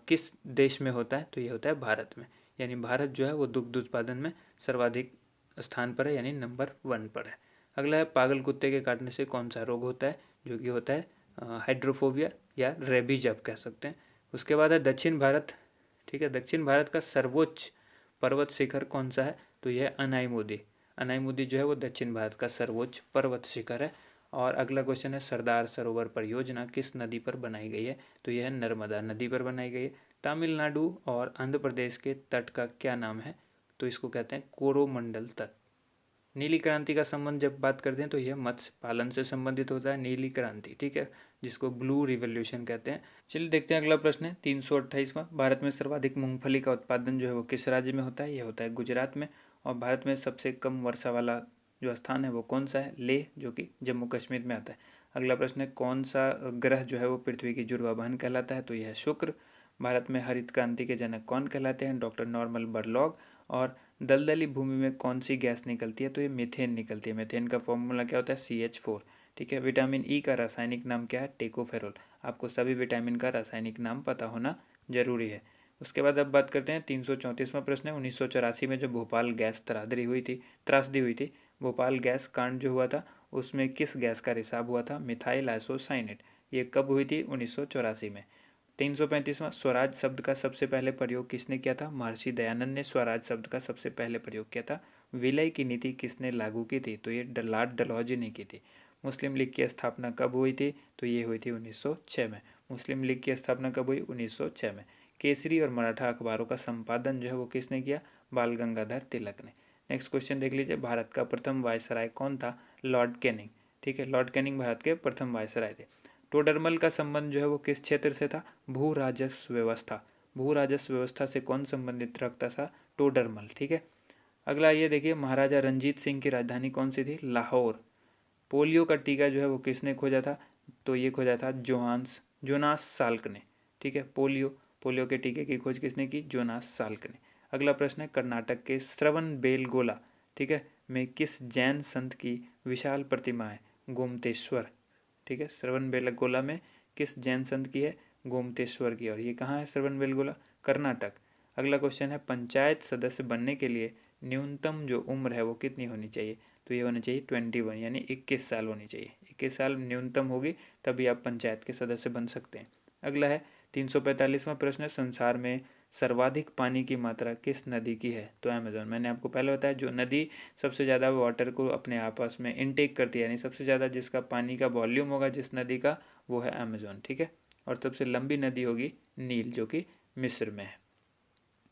किस देश में होता है? तो ये होता है भारत में। यानी भारत जो है वो दुग्ध उत्पादन में सर्वाधिक स्थान पर है, यानी नंबर 1 पर है। अगला है, पागल कुत्ते के काटने से कौन सा रोग होता है? जो कि होता है हाइड्रोफोबिया या रेबीज आप कह सकते हैं। उसके बाद है दक्षिण भारत, ठीक है। दक्षिण भारत का सर्वोच्च पर्वत शिखर कौन सा है? तो यह है अनाईमुदी। अनाईमुदी जो है वो दक्षिण भारत का सर्वोच्च पर्वत शिखर है। और अगला क्वेश्चन है, सरदार सरोवर परियोजना किस नदी पर बनाई गई है? तो यह है नर्मदा नदी पर बनाई गई है। तमिलनाडु और आंध्र प्रदेश के तट का क्या नाम है? तो इसको कहते हैं कोरोमंडल तट। नीली क्रांति का संबंध जब बात करते हैं तो यह मत्स्य पालन से संबंधित होता है, नीली क्रांति, ठीक है, जिसको ब्लू रिवोल्यूशन कहते हैं। चलिए देखते हैं अगला प्रश्न है 328वां, भारत में सर्वाधिक मूंगफली का उत्पादन जो है वो किस राज्य में होता है? यह होता है गुजरात में। और भारत में सबसे कम वर्षा वाला जो स्थान है वो कौन सा है? लेह, जो कि जम्मू कश्मीर में आता है। अगला प्रश्न है, कौन सा ग्रह जो है वो पृथ्वी की जुड़वा बहन कहलाता है? तो यह है शुक्र। भारत में हरित क्रांति के जनक कौन कहलाते हैं? Doctor Norman Borlaug. और दलदली भूमि में कौन सी गैस निकलती है? तो ये मीथेन निकलती है। मीथेन का फॉर्मूला क्या होता है? CH4, ठीक है। विटामिन ई का रासायनिक नाम क्या है? टेकोफेरोल। आपको सभी विटामिन का रासायनिक नाम पता होना जरूरी है। उसके बाद अब बात करते हैं 334वां प्रश्न है, 1984 में जो भोपाल गैस त्रासदी हुई थी, भोपाल गैस कांड जो हुआ था उसमें किस गैस का रिसाव हुआ था? Methyl isocyanate. ये कब हुई थी? 1984 में। 335वां, स्वराज शब्द का सबसे पहले प्रयोग किसने किया था? महर्षि दयानंद ने स्वराज शब्द का सबसे पहले प्रयोग किया था। विलय की नीति किसने लागू की थी? तो ये लॉर्ड डलहौजी ने की थी। मुस्लिम लीग की स्थापना कब हुई थी? तो ये हुई थी 1906 में। मुस्लिम लीग की स्थापना कब हुई? 1906 में। केसरी और मराठा अखबारों का संपादन जो है वो किसने किया? बाल गंगाधर तिलक ने। नेक्स्ट क्वेश्चन देख लीजिए, भारत का प्रथम वायसराय कौन था? लॉर्ड कैनिंग, ठीक है। लॉर्ड कैनिंग भारत के प्रथम वायसराय थे। टोडरमल का संबंध जो है वो किस क्षेत्र से था? भू राजस्व व्यवस्था। भू राजस्व व्यवस्था से कौन संबंधित रखता था? टोडरमल, ठीक है। अगला ये देखिए, महाराजा रंजीत सिंह की राजधानी कौन सी थी? लाहौर। पोलियो का टीका जो है वो किसने खोजा था? तो ये खोजा था जोनास साल्क ने, ठीक है। पोलियो के टीके की खोज किसने की? जोनास साल्क ने। अगला प्रश्न है, कर्नाटक के श्रवण बेलगोला, ठीक है, में किस जैन संत की विशाल प्रतिमा है? गोमतेश्वर, ठीक है। श्रवण बेलगोला में किस जैन संत की है? गोमतेश्वर की। और ये कहाँ है श्रवण बेलगोला? कर्नाटक। अगला क्वेश्चन है, पंचायत सदस्य बनने के लिए न्यूनतम जो उम्र है वो कितनी होनी चाहिए? तो ये होनी चाहिए 21, यानी 21 साल होनी चाहिए। 21 साल न्यूनतम होगी तभी आप पंचायत के सदस्य बन सकते हैं। अगला है 345वां प्रश्न है, संसार में सर्वाधिक पानी की मात्रा किस नदी की है? तो अमेजोन। मैंने आपको पहले बताया जो नदी सबसे ज़्यादा वाटर को अपने आपस में इनटेक करती है, यानी सबसे ज़्यादा जिसका पानी का वॉल्यूम होगा जिस नदी का, वो है अमेजोन, ठीक है। और सबसे लंबी नदी होगी नील, जो कि मिस्र में है।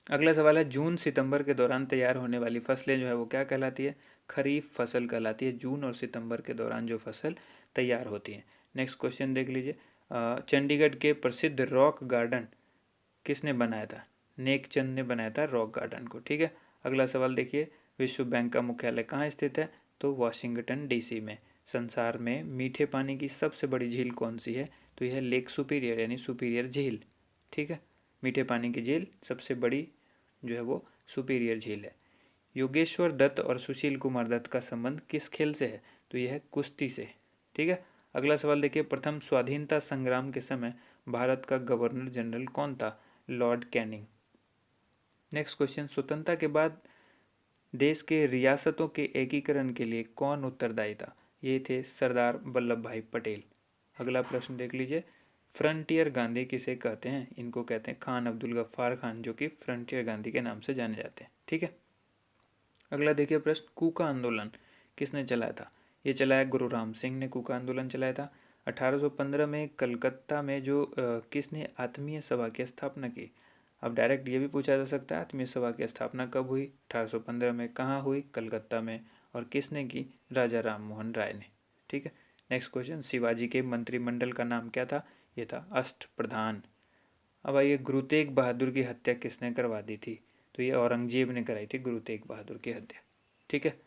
अगला सवाल है, जून सितंबर के दौरान तैयार होने वाली फसलें जो है वो क्या कहलाती है? खरीफ फसल कहलाती है। जून और सितंबर के दौरान जो फसल तैयार होती है। नेक्स्ट क्वेश्चन देख लीजिए, चंडीगढ़ के प्रसिद्ध रॉक गार्डन किसने बनाया था? नेकचंद ने बनाया था रॉक गार्डन को, ठीक है। अगला सवाल देखिए, विश्व बैंक का मुख्यालय कहाँ स्थित है? तो वाशिंगटन DC में। संसार में मीठे पानी की सबसे बड़ी झील कौन सी है? तो यह लेक सुपीरियर, यानी सुपीरियर झील। ठीक है। मीठे पानी की झील सबसे बड़ी जो है वो सुपीरियर झील है। योगेश्वर दत्त और सुशील कुमार दत्त का संबंध किस खेल से है? तो यह है कुश्ती से। ठीक है। अगला सवाल देखिए, प्रथम स्वाधीनता संग्राम के समय भारत का गवर्नर जनरल कौन था? Lord Canning. नेक्स्ट क्वेश्चन, स्वतंत्रता के बाद देश के रियासतों के एकीकरण के लिए कौन उत्तरदायी था? ये थे सरदार वल्लभ भाई पटेल। अगला प्रश्न देख लीजिए, फ्रंटियर गांधी किसे कहते हैं? इनको कहते हैं खान अब्दुल गफ्फार खान, जो कि फ्रंटियर गांधी के नाम से जाने जाते हैं। ठीक है। अगला देखिए प्रश्न, कूका आंदोलन किसने चलाया था? ये चलाया गुरु राम सिंह ने कूका आंदोलन चलाया था। 1815 में कलकत्ता में जो किसने आत्मीय सभा की स्थापना की? अब डायरेक्ट ये भी पूछा जा सकता है, आत्मीय सभा की स्थापना कब हुई? 1815 में। कहाँ हुई? कलकत्ता में। और किसने की? राजा राम मोहन राय ने। ठीक है। नेक्स्ट क्वेश्चन, शिवाजी के मंत्रिमंडल का नाम क्या था? ये था अष्टप्रधान। अब आइए, गुरु तेग बहादुर की हत्या किसने करवा दी थी? तो ये औरंगजेब ने कराई थी गुरु तेग बहादुर की हत्या। ठीक है।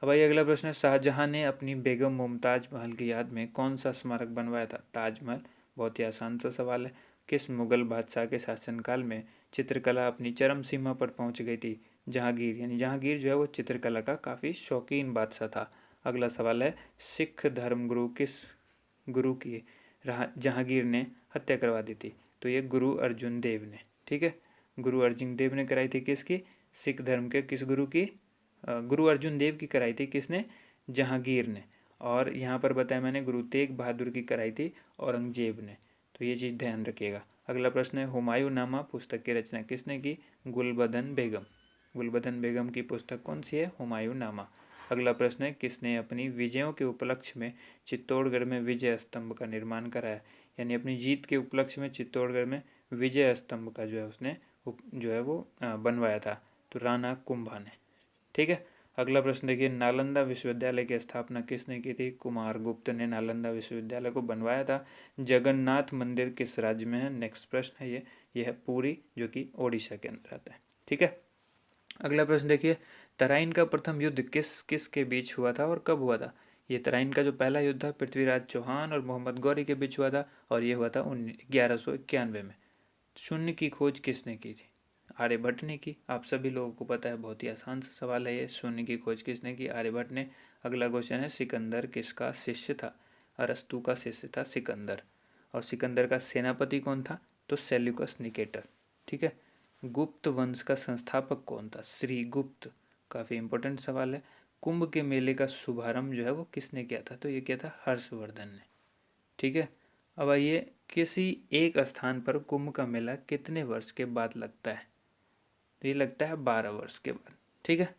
अब आइए अगला प्रश्न है, शाहजहां ने अपनी बेगम मुमताज महल की याद में कौन सा स्मारक बनवाया था? ताजमहल। बहुत ही आसान सा सवाल है। किस मुगल बादशाह के शासनकाल में चित्रकला अपनी चरम सीमा पर पहुंच गई थी? जहांगीर, यानी जहांगीर जो है वो चित्रकला का काफ़ी शौकीन बादशाह था। अगला सवाल है, सिख धर्मगुरु किस गुरु की जहांगीर ने हत्या करवा दी थी? तो ये गुरु अर्जुन देव ने। ठीक है। गुरु अर्जुन देव ने कराई थी किसकी? सिख धर्म के किस गुरु की? गुरु अर्जुन देव की कराई थी किसने? जहांगीर ने। और यहाँ पर बताया मैंने गुरु तेग बहादुर की कराई थी औरंगजेब ने। तो ये चीज़ ध्यान रखिएगा। अगला प्रश्न है, हुमायूं नामा पुस्तक की रचना किसने की? गुलबदन बेगम। गुलबदन बेगम की पुस्तक कौन सी है? हुमायूं नामा। अगला प्रश्न है, किसने अपनी विजयों के उपलक्ष्य में चित्तौड़गढ़ में विजय स्तंभ का निर्माण कराया? यानी अपनी जीत के उपलक्ष्य में चित्तौड़गढ़ में विजय स्तंभ का जो है उसने जो है वो बनवाया था। तो राणा कुंभा ने। ठीक है। अगला प्रश्न देखिए, नालंदा विश्वविद्यालय की स्थापना किसने की थी? कुमारगुप्त ने नालंदा विश्वविद्यालय को बनवाया था। जगन्नाथ मंदिर किस राज्य में है? नेक्स्ट प्रश्न है ये है पुरी, जो कि ओडिशा के अंदर आता है। ठीक है। अगला प्रश्न देखिए, तराइन का प्रथम युद्ध किस किस के बीच हुआ था और कब हुआ था? ये तराइन का जो पहला युद्ध था पृथ्वीराज चौहान और मोहम्मद गौरी के बीच हुआ था, और ये हुआ था 1191 में। शून्य की खोज किसने की थी? आर्यभट्ट ने की। आप सभी लोगों को पता है, बहुत ही आसान सा सवाल है ये, शून्य की खोज किसने की? आर्यभट्ट ने। अगला क्वेश्चन है, सिकंदर किसका शिष्य था? अरस्तु का शिष्य था सिकंदर। और सिकंदर का सेनापति कौन था? तो सेल्यूकस निकेटर। ठीक है। गुप्त वंश का संस्थापक कौन था? श्रीगुप्त। काफ़ी इंपॉर्टेंट सवाल है। कुंभ के मेले का शुभारंभ जो है वो किसने किया था? तो ये किया था हर्षवर्धन ने। ठीक है। अब आइए, किसी एक स्थान पर कुंभ का मेला कितने वर्ष के बाद लगता है? तो ये लगता है 12 वर्ष के बाद। ठीक है।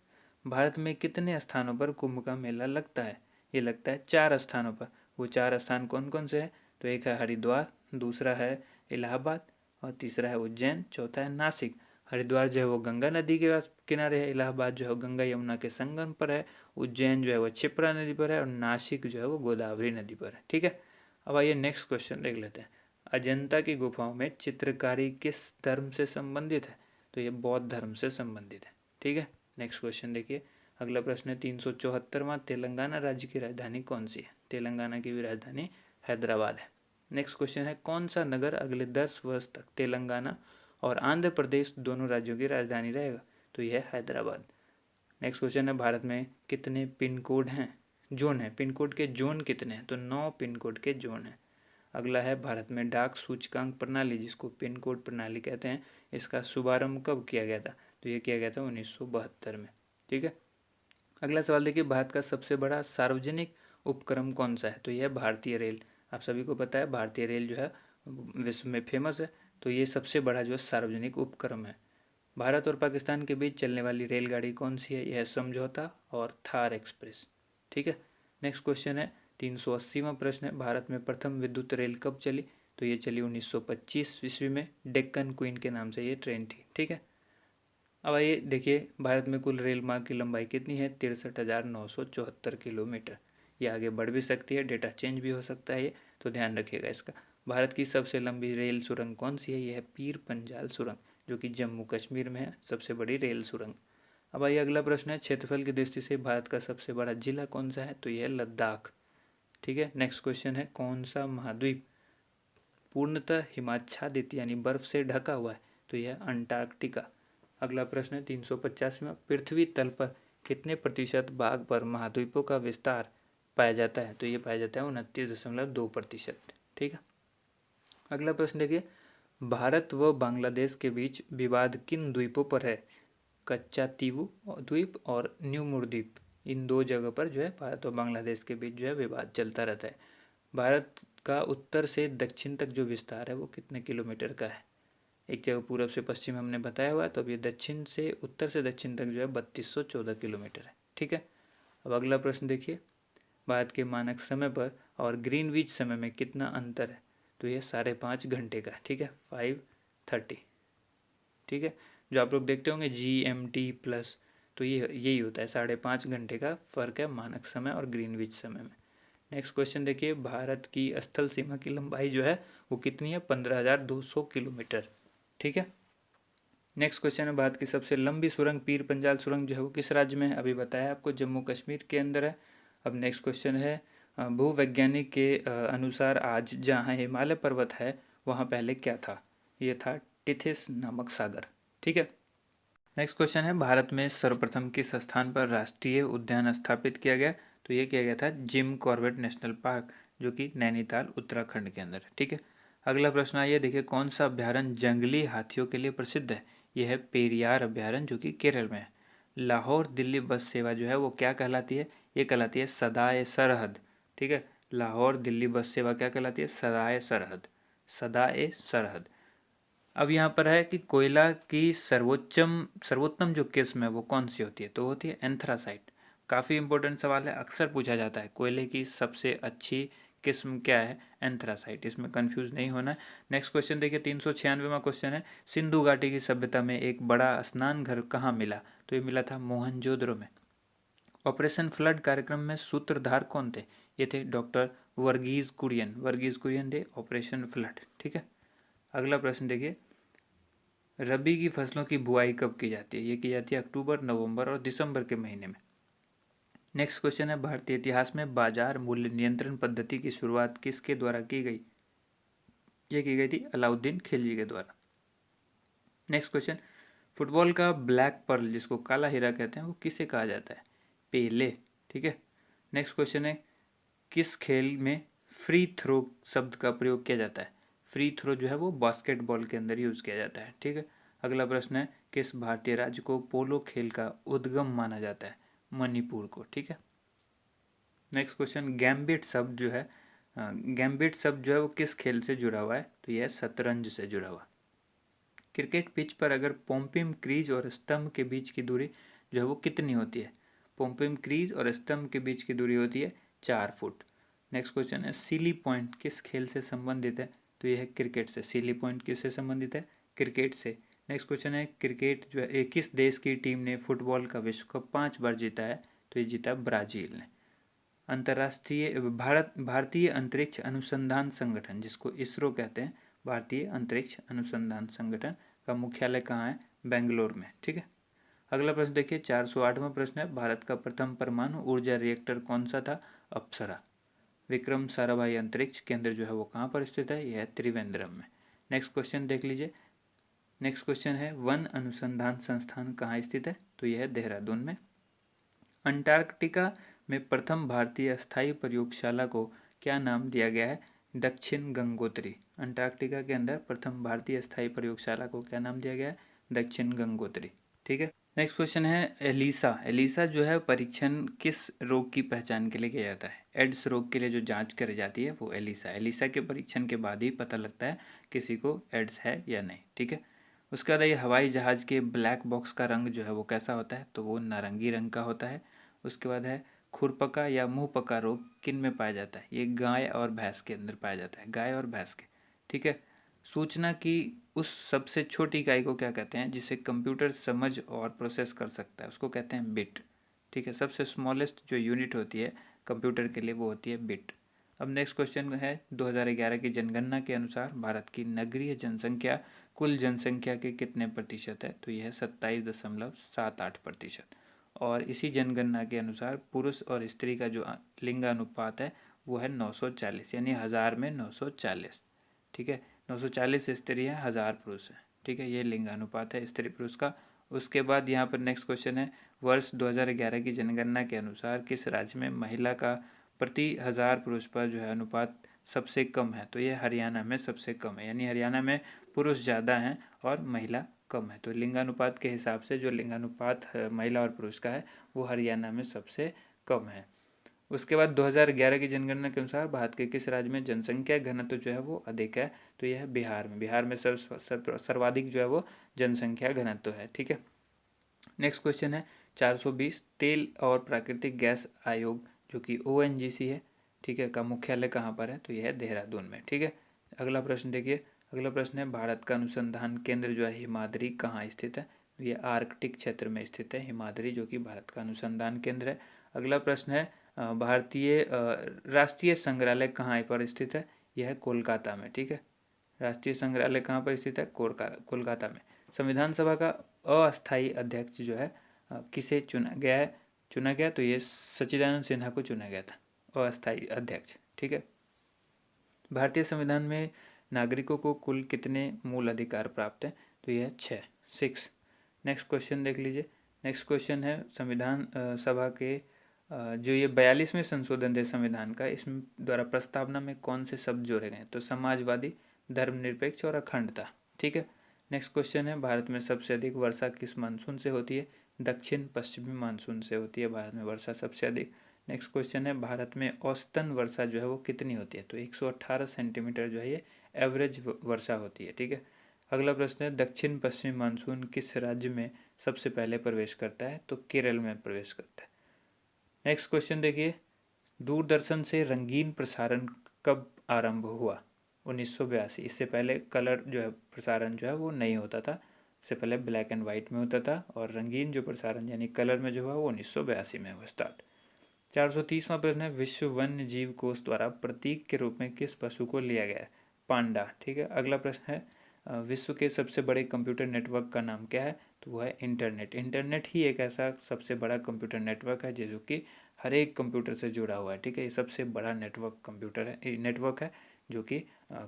भारत में कितने स्थानों पर कुंभ का मेला लगता है? ये लगता है 4 स्थानों पर। वो 4 स्थान कौन कौन से हैं? तो एक है हरिद्वार, दूसरा है इलाहाबाद, और तीसरा है उज्जैन, चौथा है नासिक। हरिद्वार जो है वो गंगा नदी के किनारे है, इलाहाबाद जो है गंगा यमुना के संगम पर है, उज्जैन जो है वो क्षिप्रा नदी पर है, और नासिक जो है वो गोदावरी नदी पर है। ठीक है। अब आइए नेक्स्ट क्वेश्चन देख लेते हैं, अजंता की गुफाओं में चित्रकारी किस धर्म से संबंधित है? तो ये बौद्ध धर्म से संबंधित है। ठीक है। नेक्स्ट क्वेश्चन देखिए, अगला प्रश्न है 374वां, तेलंगाना राज्य की राजधानी कौन सी है? तेलंगाना की भी राजधानी हैदराबाद है। नेक्स्ट क्वेश्चन है, कौन सा नगर अगले 10 वर्ष तक तेलंगाना और आंध्र प्रदेश दोनों राज्यों की राजधानी रहेगा? तो यह है हैदराबाद। नेक्स्ट क्वेश्चन है, भारत में कितने पिन कोड हैं? जोन है, पिन कोड के जोन कितने हैं? तो 9 पिन कोड के जोन हैं। अगला है, भारत में डाक सूचकांक प्रणाली, जिसको पिन कोड प्रणाली कहते हैं, इसका शुभारंभ कब किया गया था? तो ये किया गया था 1972 में। ठीक है। अगला सवाल देखिए, भारत का सबसे बड़ा सार्वजनिक उपक्रम कौन सा है? तो यह है भारतीय रेल। आप सभी को पता है भारतीय रेल जो है विश्व में फेमस है। तो ये सबसे बड़ा जो है सार्वजनिक उपक्रम है। भारत और पाकिस्तान के बीच चलने वाली रेलगाड़ी कौन सी है? यह है समझौता और थार एक्सप्रेस। ठीक है। नेक्स्ट क्वेश्चन है 380वां प्रश्न है, भारत में प्रथम विद्युत रेल कब चली? तो ये चली 1925 ईस्वी में, डेक्कन क्वीन के नाम से ये ट्रेन थी। ठीक है। अब आइए देखिए, भारत में कुल रेल मार्ग की लंबाई कितनी है? 63,974 किलोमीटर। ये आगे बढ़ भी सकती है, डेटा चेंज भी हो सकता है ये, तो ध्यान रखिएगा इसका। भारत की सबसे लंबी रेल सुरंग कौन सी है? यह है पीर पंजाल सुरंग, जो कि जम्मू कश्मीर में है, सबसे बड़ी रेल सुरंग। अब आइए अगला प्रश्न है, क्षेत्रफल की दृष्टि से भारत का सबसे बड़ा जिला कौन सा है? तो यह है लद्दाख। ठीक है। नेक्स्ट क्वेश्चन है, कौन सा महाद्वीप पूर्णतः हिमाच्छादित यानी बर्फ से ढका हुआ है? तो यह अंटार्कटिका। अगला प्रश्न है 385वां, पृथ्वी तल पर कितने प्रतिशत भाग पर महाद्वीपों का विस्तार पाया जाता है? तो ये पाया जाता है 29.2%। ठीक है। अगला प्रश्न देखिए, भारत व बांग्लादेश के बीच विवाद किन द्वीपों पर है? कच्चा तीवु द्वीप और न्यू मुर द्वीप, इन दो जगह पर जो है भारत और बांग्लादेश के बीच जो है विवाद चलता रहता है। भारत का उत्तर से दक्षिण तक जो विस्तार है वो कितने किलोमीटर का है? एक जगह पूरब से पश्चिम हमने बताया हुआ है, तो अब ये दक्षिण से उत्तर से दक्षिण तक जो है 3214 किलोमीटर है। ठीक है। अब अगला प्रश्न देखिए, भारत के मानक समय पर और ग्रीनविच समय में कितना अंतर है? तो ये 5.5 घंटे का है। ठीक है, 5:30। ठीक है, जो आप लोग देखते होंगे GMT प्लस, तो ये यही होता है, 5.5 घंटे का फ़र्क है मानक समय और ग्रीनविच समय में। नेक्स्ट क्वेश्चन देखिए, भारत की स्थल सीमा की लंबाई जो है वो कितनी है? 15,200 किलोमीटर। ठीक है। नेक्स्ट क्वेश्चन है, भारत की सबसे लंबी सुरंग पीर पंजाल सुरंग जो है वो किस राज्य में है? अभी बताया आपको, जम्मू कश्मीर के अंदर है। अब नेक्स्ट क्वेश्चन है, भूवैज्ञानिक के अनुसार आज जहाँ हिमालय पर्वत है वहाँ पहले क्या था? ये था टिथिस नामक सागर। ठीक है। नेक्स्ट क्वेश्चन है, भारत में सर्वप्रथम किस स्थान पर राष्ट्रीय उद्यान स्थापित किया गया? तो ये किया गया था जिम कॉर्बेट नेशनल पार्क, जो कि नैनीताल उत्तराखंड के अंदर है। ठीक है। अगला प्रश्न आइए देखिए, कौन सा अभ्यारण्य जंगली हाथियों के लिए प्रसिद्ध है? यह है पेरियार अभ्यारण्य, जो कि केरल में है। लाहौर दिल्ली बस सेवा जो है वो क्या कहलाती है? ये कहलाती है सदाए सरहद। ठीक है, लाहौर दिल्ली बस सेवा क्या कहलाती है? सदाए सरहद, सदाए सरहद। अब यहाँ पर है कि कोयला की सर्वोत्तम जो किस्म है वो कौन सी होती है? तो होती है एंथ्रासाइट। काफ़ी इंपॉर्टेंट सवाल है, अक्सर पूछा जाता है, कोयले की सबसे अच्छी किस्म क्या है? एंथ्रासाइट। इसमें कंफ्यूज नहीं होना है। नेक्स्ट क्वेश्चन देखिए, 396वां क्वेश्चन है, सिंधु घाटी की सभ्यता में एक बड़ा स्नान घर कहाँ मिला? तो ये मिला था मोहनजोदड़ो में। ऑपरेशन फ्लड कार्यक्रम में सूत्रधार कौन थे? ये थे डॉक्टर वर्गीज कुरियन। वर्गीज कुरियन थे ऑपरेशन फ्लड। ठीक है। अगला प्रश्न देखिए, रबी की फसलों की बुआई कब की जाती है? ये की जाती है अक्टूबर, नवंबर और दिसंबर के महीने में। नेक्स्ट क्वेश्चन है, भारतीय इतिहास में बाजार मूल्य नियंत्रण पद्धति की शुरुआत किसके द्वारा की गई? ये की गई थी अलाउद्दीन खिलजी के द्वारा। नेक्स्ट क्वेश्चन, फुटबॉल का ब्लैक पर्ल जिसको काला हीरा कहते हैं वो किसे कहा जाता है? पेले। ठीक है। नेक्स्ट क्वेश्चन है, किस खेल में फ्री थ्रो शब्द का प्रयोग किया जाता है? फ्री थ्रो जो है वो बास्केटबॉल के अंदर यूज़ किया जाता है। ठीक है। अगला प्रश्न है, किस भारतीय राज्य को पोलो खेल का उद्गम माना जाता है? मणिपुर को। ठीक है। नेक्स्ट क्वेश्चन, गैम्बिट शब्द जो है, गैम्बिट शब्द जो है वो किस खेल से जुड़ा हुआ है? तो यह शतरंज से जुड़ा हुआ। क्रिकेट पिच पर अगर पोम्पिम क्रीज और स्तंभ के बीच की दूरी जो है वो कितनी होती है? पोम्पिम क्रीज और स्तंभ के बीच की दूरी होती है 4 फुट। नेक्स्ट क्वेश्चन है, सीली पॉइंट किस खेल से संबंधित है? तो यह है क्रिकेट से। सीली पॉइंट किससे संबंधित है? क्रिकेट से। नेक्स्ट क्वेश्चन है, क्रिकेट जो है किस देश की टीम ने फुटबॉल का विश्व कप 5 बार जीता है? तो ये जीता ब्राज़ील ने। अंतर्राष्ट्रीय भारतीय अंतरिक्ष अनुसंधान संगठन जिसको इसरो कहते हैं, भारतीय अंतरिक्ष अनुसंधान संगठन का मुख्यालय कहाँ है? बेंगलोर में। ठीक है। अगला प्रश्न देखिए, 408वां प्रश्न है, भारत का प्रथम परमाणु ऊर्जा रिएक्टर कौन सा था? अप्सरा। विक्रम साराभाई अंतरिक्ष केंद्र जो है वो कहाँ पर स्थित है? यह है त्रिवेंद्रम में। नेक्स्ट क्वेश्चन देख लीजिए। नेक्स्ट क्वेश्चन है, वन अनुसंधान संस्थान कहाँ स्थित है? तो यह है देहरादून में। अंटार्कटिका में प्रथम भारतीय स्थायी प्रयोगशाला को क्या नाम दिया गया है? दक्षिण गंगोत्री। अंटार्कटिका के अंदर प्रथम भारतीय स्थायी प्रयोगशाला को क्या नाम दिया गया है? दक्षिण गंगोत्री। ठीक है। नेक्स्ट क्वेश्चन है, एलिसा। एलिसा जो है परीक्षण किस रोग की पहचान के लिए किया जाता है? एड्स रोग के लिए जो जांच करी जाती है वो एलिसा। एलिसा के परीक्षण के बाद ही पता लगता है किसी को एड्स है या नहीं। ठीक है। उसके बाद ये हवाई जहाज़ के ब्लैक बॉक्स का रंग जो है वो कैसा होता है? तो वो नारंगी रंग का होता है। उसके बाद है, खुरपका या मुंह पका रोग किन में पाया जाता है? ये गाय और भैंस के अंदर पाया जाता है, गाय और भैंस के। ठीक है। सूचना की उस सबसे छोटी इकाई को क्या कहते हैं जिसे कंप्यूटर समझ और प्रोसेस कर सकता है? उसको कहते हैं बिट। ठीक है। सबसे स्मॉलेस्ट जो यूनिट होती है कंप्यूटर के लिए वो होती है बिट। अब नेक्स्ट क्वेश्चन है, 2011 की जनगणना के अनुसार भारत की नगरीय जनसंख्या कुल जनसंख्या के कितने प्रतिशत है? तो यह है 27.78%। और इसी जनगणना के अनुसार पुरुष और स्त्री का जो लिंगानुपात है वो है 940, यानी 1000 में 940। ठीक है। 940 स्त्री है, 1000 पुरुष है, ठीक है। ये लिंगानुपात है स्त्री पुरुष का। उसके बाद यहाँ पर नेक्स्ट क्वेश्चन है, वर्ष 2011 की जनगणना के अनुसार किस राज्य में महिला का प्रति 1000 पुरुष पर जो है अनुपात सबसे कम है? तो ये हरियाणा में सबसे कम है, यानी हरियाणा में पुरुष ज़्यादा हैं और महिला कम है। तो लिंगानुपात के हिसाब से जो लिंगानुपात महिला और पुरुष का है वो हरियाणा में सबसे कम है। उसके बाद 2011 की जनगणना के अनुसार भारत के किस राज्य में जनसंख्या घनत्व जो है वो अधिक है? तो यह है बिहार में। बिहार में सर्वाधिक जो है वो जनसंख्या घनत्व है, ठीक है। नेक्स्ट क्वेश्चन है 420, तेल और प्राकृतिक गैस आयोग जो कि ONGC है, ठीक है, का मुख्यालय कहाँ पर है? तो यह है देहरादून में, ठीक है। अगला प्रश्न देखिए, अगला प्रश्न है भारत का अनुसंधान केंद्र जो है हिमाद्री कहाँ स्थित है? ये आर्कटिक क्षेत्र में स्थित है हिमाद्री, जो कि भारत का अनुसंधान केंद्र है। अगला प्रश्न है भारतीय राष्ट्रीय संग्रहालय कहाँ पर स्थित है? यह है कोलकाता में, ठीक है। राष्ट्रीय संग्रहालय कहाँ पर स्थित है? कोलकाता में। संविधान सभा का अस्थायी अध्यक्ष जो है किसे चुना गया? तो ये सच्चिदानंद सिन्हा को चुना गया था अस्थायी अध्यक्ष, ठीक है। भारतीय संविधान में नागरिकों को कुल कितने मूल अधिकार प्राप्त हैं? तो यह 6। नेक्स्ट क्वेश्चन देख लीजिए। नेक्स्ट क्वेश्चन है संविधान सभा के जो ये 42वें संशोधन है संविधान का, इसमें द्वारा प्रस्तावना में कौन से शब्द जोड़े गए? तो समाजवादी, धर्मनिरपेक्ष और अखंडता, ठीक है। नेक्स्ट क्वेश्चन है भारत में सबसे अधिक वर्षा किस मानसून से होती है? दक्षिण पश्चिमी मानसून से होती है भारत में वर्षा सबसे अधिक। नेक्स्ट क्वेश्चन है भारत में औसतन वर्षा जो है वो कितनी होती है? तो 118 सेंटीमीटर जो है ये एवरेज वर्षा होती है, ठीक है। अगला प्रश्न है दक्षिण पश्चिमी मानसून किस राज्य में सबसे पहले प्रवेश करता है? तो केरल में प्रवेश करता है। नेक्स्ट क्वेश्चन देखिए, दूरदर्शन से रंगीन प्रसारण कब आरंभ हुआ? 1982। इससे पहले कलर जो है प्रसारण जो है वो नहीं होता था, इससे पहले ब्लैक एंड वाइट में होता था, और रंगीन जो प्रसारण यानी कलर में जो हुआ वो 1982 में हुआ स्टार्ट। 430वां प्रश्न है विश्व वन्य जीव कोष द्वारा प्रतीक के रूप में किस पशु को लिया गया है? पांडा, ठीक है। अगला प्रश्न है विश्व के सबसे बड़े कंप्यूटर नेटवर्क का नाम क्या है? तो वह है इंटरनेट। इंटरनेट ही एक ऐसा सबसे बड़ा कंप्यूटर नेटवर्क है जो कि हर एक कंप्यूटर से जुड़ा हुआ है, ठीक है। ये सबसे बड़ा नेटवर्क है जो कि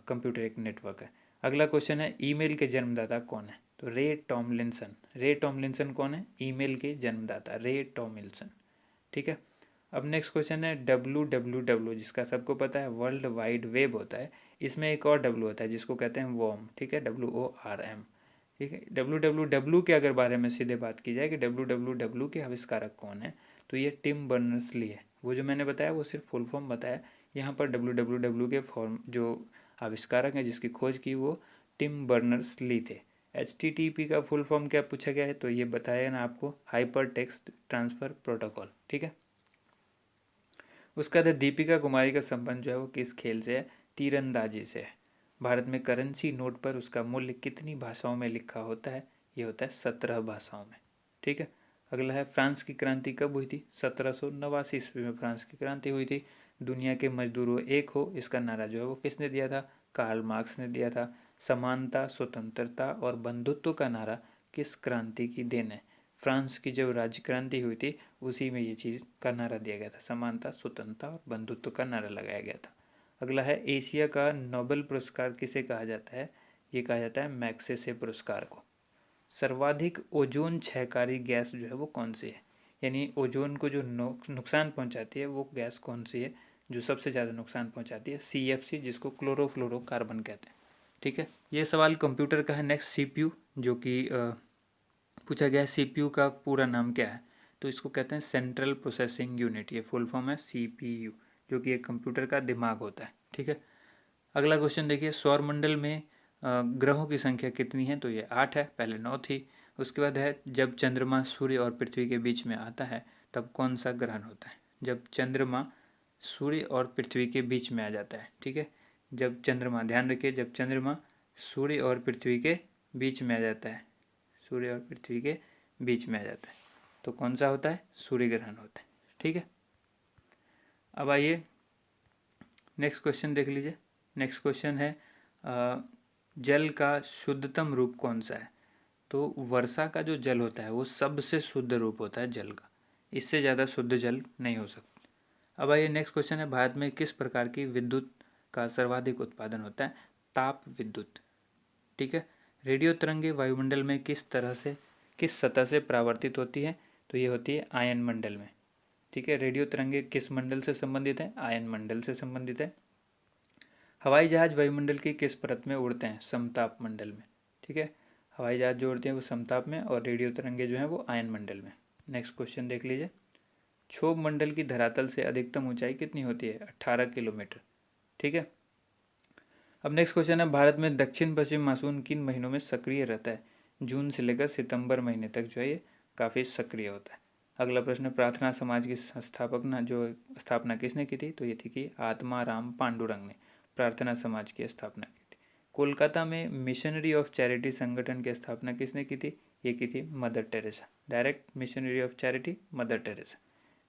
कंप्यूटर एक नेटवर्क है। अगला क्वेश्चन है ईमेल के जन्मदाता कौन है? तो रे टॉमलिंसन कौन है? ईमेल के जन्मदाता रे टॉमलिंसन, ठीक है। अब नेक्स्ट क्वेश्चन है WWW, जिसका सबको पता है वर्ल्ड वाइड वेब होता है, इसमें एक और W होता है जिसको कहते हैं वॉर्म, ठीक है, WORM, ठीक है। WWW के अगर बारे में सीधे बात की जाए कि WWW के आविष्कारक कौन है, तो ये टिम बर्नर्स-ली है। वो जो मैंने बताया वो सिर्फ फुल फॉर्म बताया, यहाँ पर WWW के फॉर्म जो आविष्कारक हैं जिसकी खोज की वो टिम बर्नर्स-ली थे। HTTP का फुल फॉर्म क्या पूछा गया है? तो ये बताया ना आपको, हाइपर टेक्स्ट ट्रांसफ़र प्रोटोकॉल, ठीक है। उसका बाद दीपिका कुमारी का संबंध जो है वो किस खेल से है? तीरंदाजी से है। भारत में करेंसी नोट पर उसका मूल्य कितनी भाषाओं में लिखा होता है? ये होता है 17 भाषाओं में, ठीक है। अगला है फ्रांस की क्रांति कब हुई थी? 1789 ईस्वी में फ्रांस की क्रांति हुई थी। दुनिया के मजदूरों एक हो, इसका नारा जो है वो किसने दिया था? कार्ल मार्क्स ने दिया था। समानता, स्वतंत्रता और बंधुत्व का नारा किस क्रांति की देन है? फ्रांस की जब राज्य क्रांति हुई थी उसी में ये चीज़ का नारा दिया गया था, समानता, स्वतंत्रता और बंधुत्व का नारा लगाया गया था। अगला है एशिया का नोबेल पुरस्कार किसे कहा जाता है? ये कहा जाता है मैग्सेसे पुरस्कार को। सर्वाधिक ओजोन क्षयकारी गैस जो है वो कौन सी है? यानी ओजोन को जो नुकसान पहुंचाती है वो गैस कौन सी है जो सबसे ज़्यादा नुकसान पहुंचाती है? CFC, जिसको क्लोरोफ्लोरोकार्बन कहते हैं, ठीक है। ये सवाल कंप्यूटर का है। नेक्स्ट CPU, जो कि पूछा गया है CPU का पूरा नाम क्या है? तो इसको कहते हैं सेंट्रल प्रोसेसिंग यूनिट, ये फुल फॉर्म है CPU, जो कि एक कंप्यूटर का दिमाग होता है, ठीक है। अगला क्वेश्चन देखिए, सौरमंडल में ग्रहों की संख्या कितनी है? तो ये 8 है, पहले 9 थी। उसके बाद है जब चंद्रमा सूर्य और पृथ्वी के बीच में आता है तब कौन सा ग्रहण होता है? जब चंद्रमा सूर्य और पृथ्वी के बीच में आ जाता है, ठीक है। जब चंद्रमा, ध्यान रखिए, जब चंद्रमा सूर्य और पृथ्वी के बीच में आ जाता है, सूर्य और पृथ्वी के बीच में आ जाता है तो कौन सा होता है? सूर्य ग्रहण होता है, ठीक है। अब आइए नेक्स्ट क्वेश्चन देख लीजिए। नेक्स्ट क्वेश्चन है जल का शुद्धतम रूप कौन सा है? तो वर्षा का जो जल होता है वो सबसे शुद्ध रूप होता है जल का, इससे ज़्यादा शुद्ध जल नहीं हो सकता। अब आइए नेक्स्ट क्वेश्चन है भारत में किस प्रकार की विद्युत का सर्वाधिक उत्पादन होता है? ताप विद्युत। ठीक है। रेडियो तरंगे वायुमंडल में किस सतह से परावर्तित होती है? तो ये होती है आयन मंडल में। ठीक है। रेडियो तरंगे किस मंडल से संबंधित है? आयन मंडल से संबंधित है। हवाई जहाज वायुमंडल की किस परत में उड़ते हैं? समताप मंडल में। ठीक है। हवाई जहाज जो उड़ते हैं वो समताप में, और रेडियो तरंगे जो हैं वो आयन मंडल में। नेक्स्ट क्वेश्चन देख लीजिए। क्षोभ मंडल की धरातल से अधिकतम ऊंचाई कितनी होती है? 18 किलोमीटर। ठीक है। अब नेक्स्ट क्वेश्चन है, भारत में दक्षिण पश्चिम मानसून किन महीनों में सक्रिय रहता है? जून से लेकर सितंबर महीने तक जो है ये काफ़ी सक्रिय होता है। अगला प्रश्न, प्रार्थना समाज की स्थापना किसने की थी? तो ये थी कि आत्माराम पांडुरंग ने प्रार्थना समाज की स्थापना की थी। कोलकाता में मिशनरी ऑफ चैरिटी संगठन की स्थापना किसने की थी? ये की थी mother Teresa. Direct missionary of charity mother Teresa.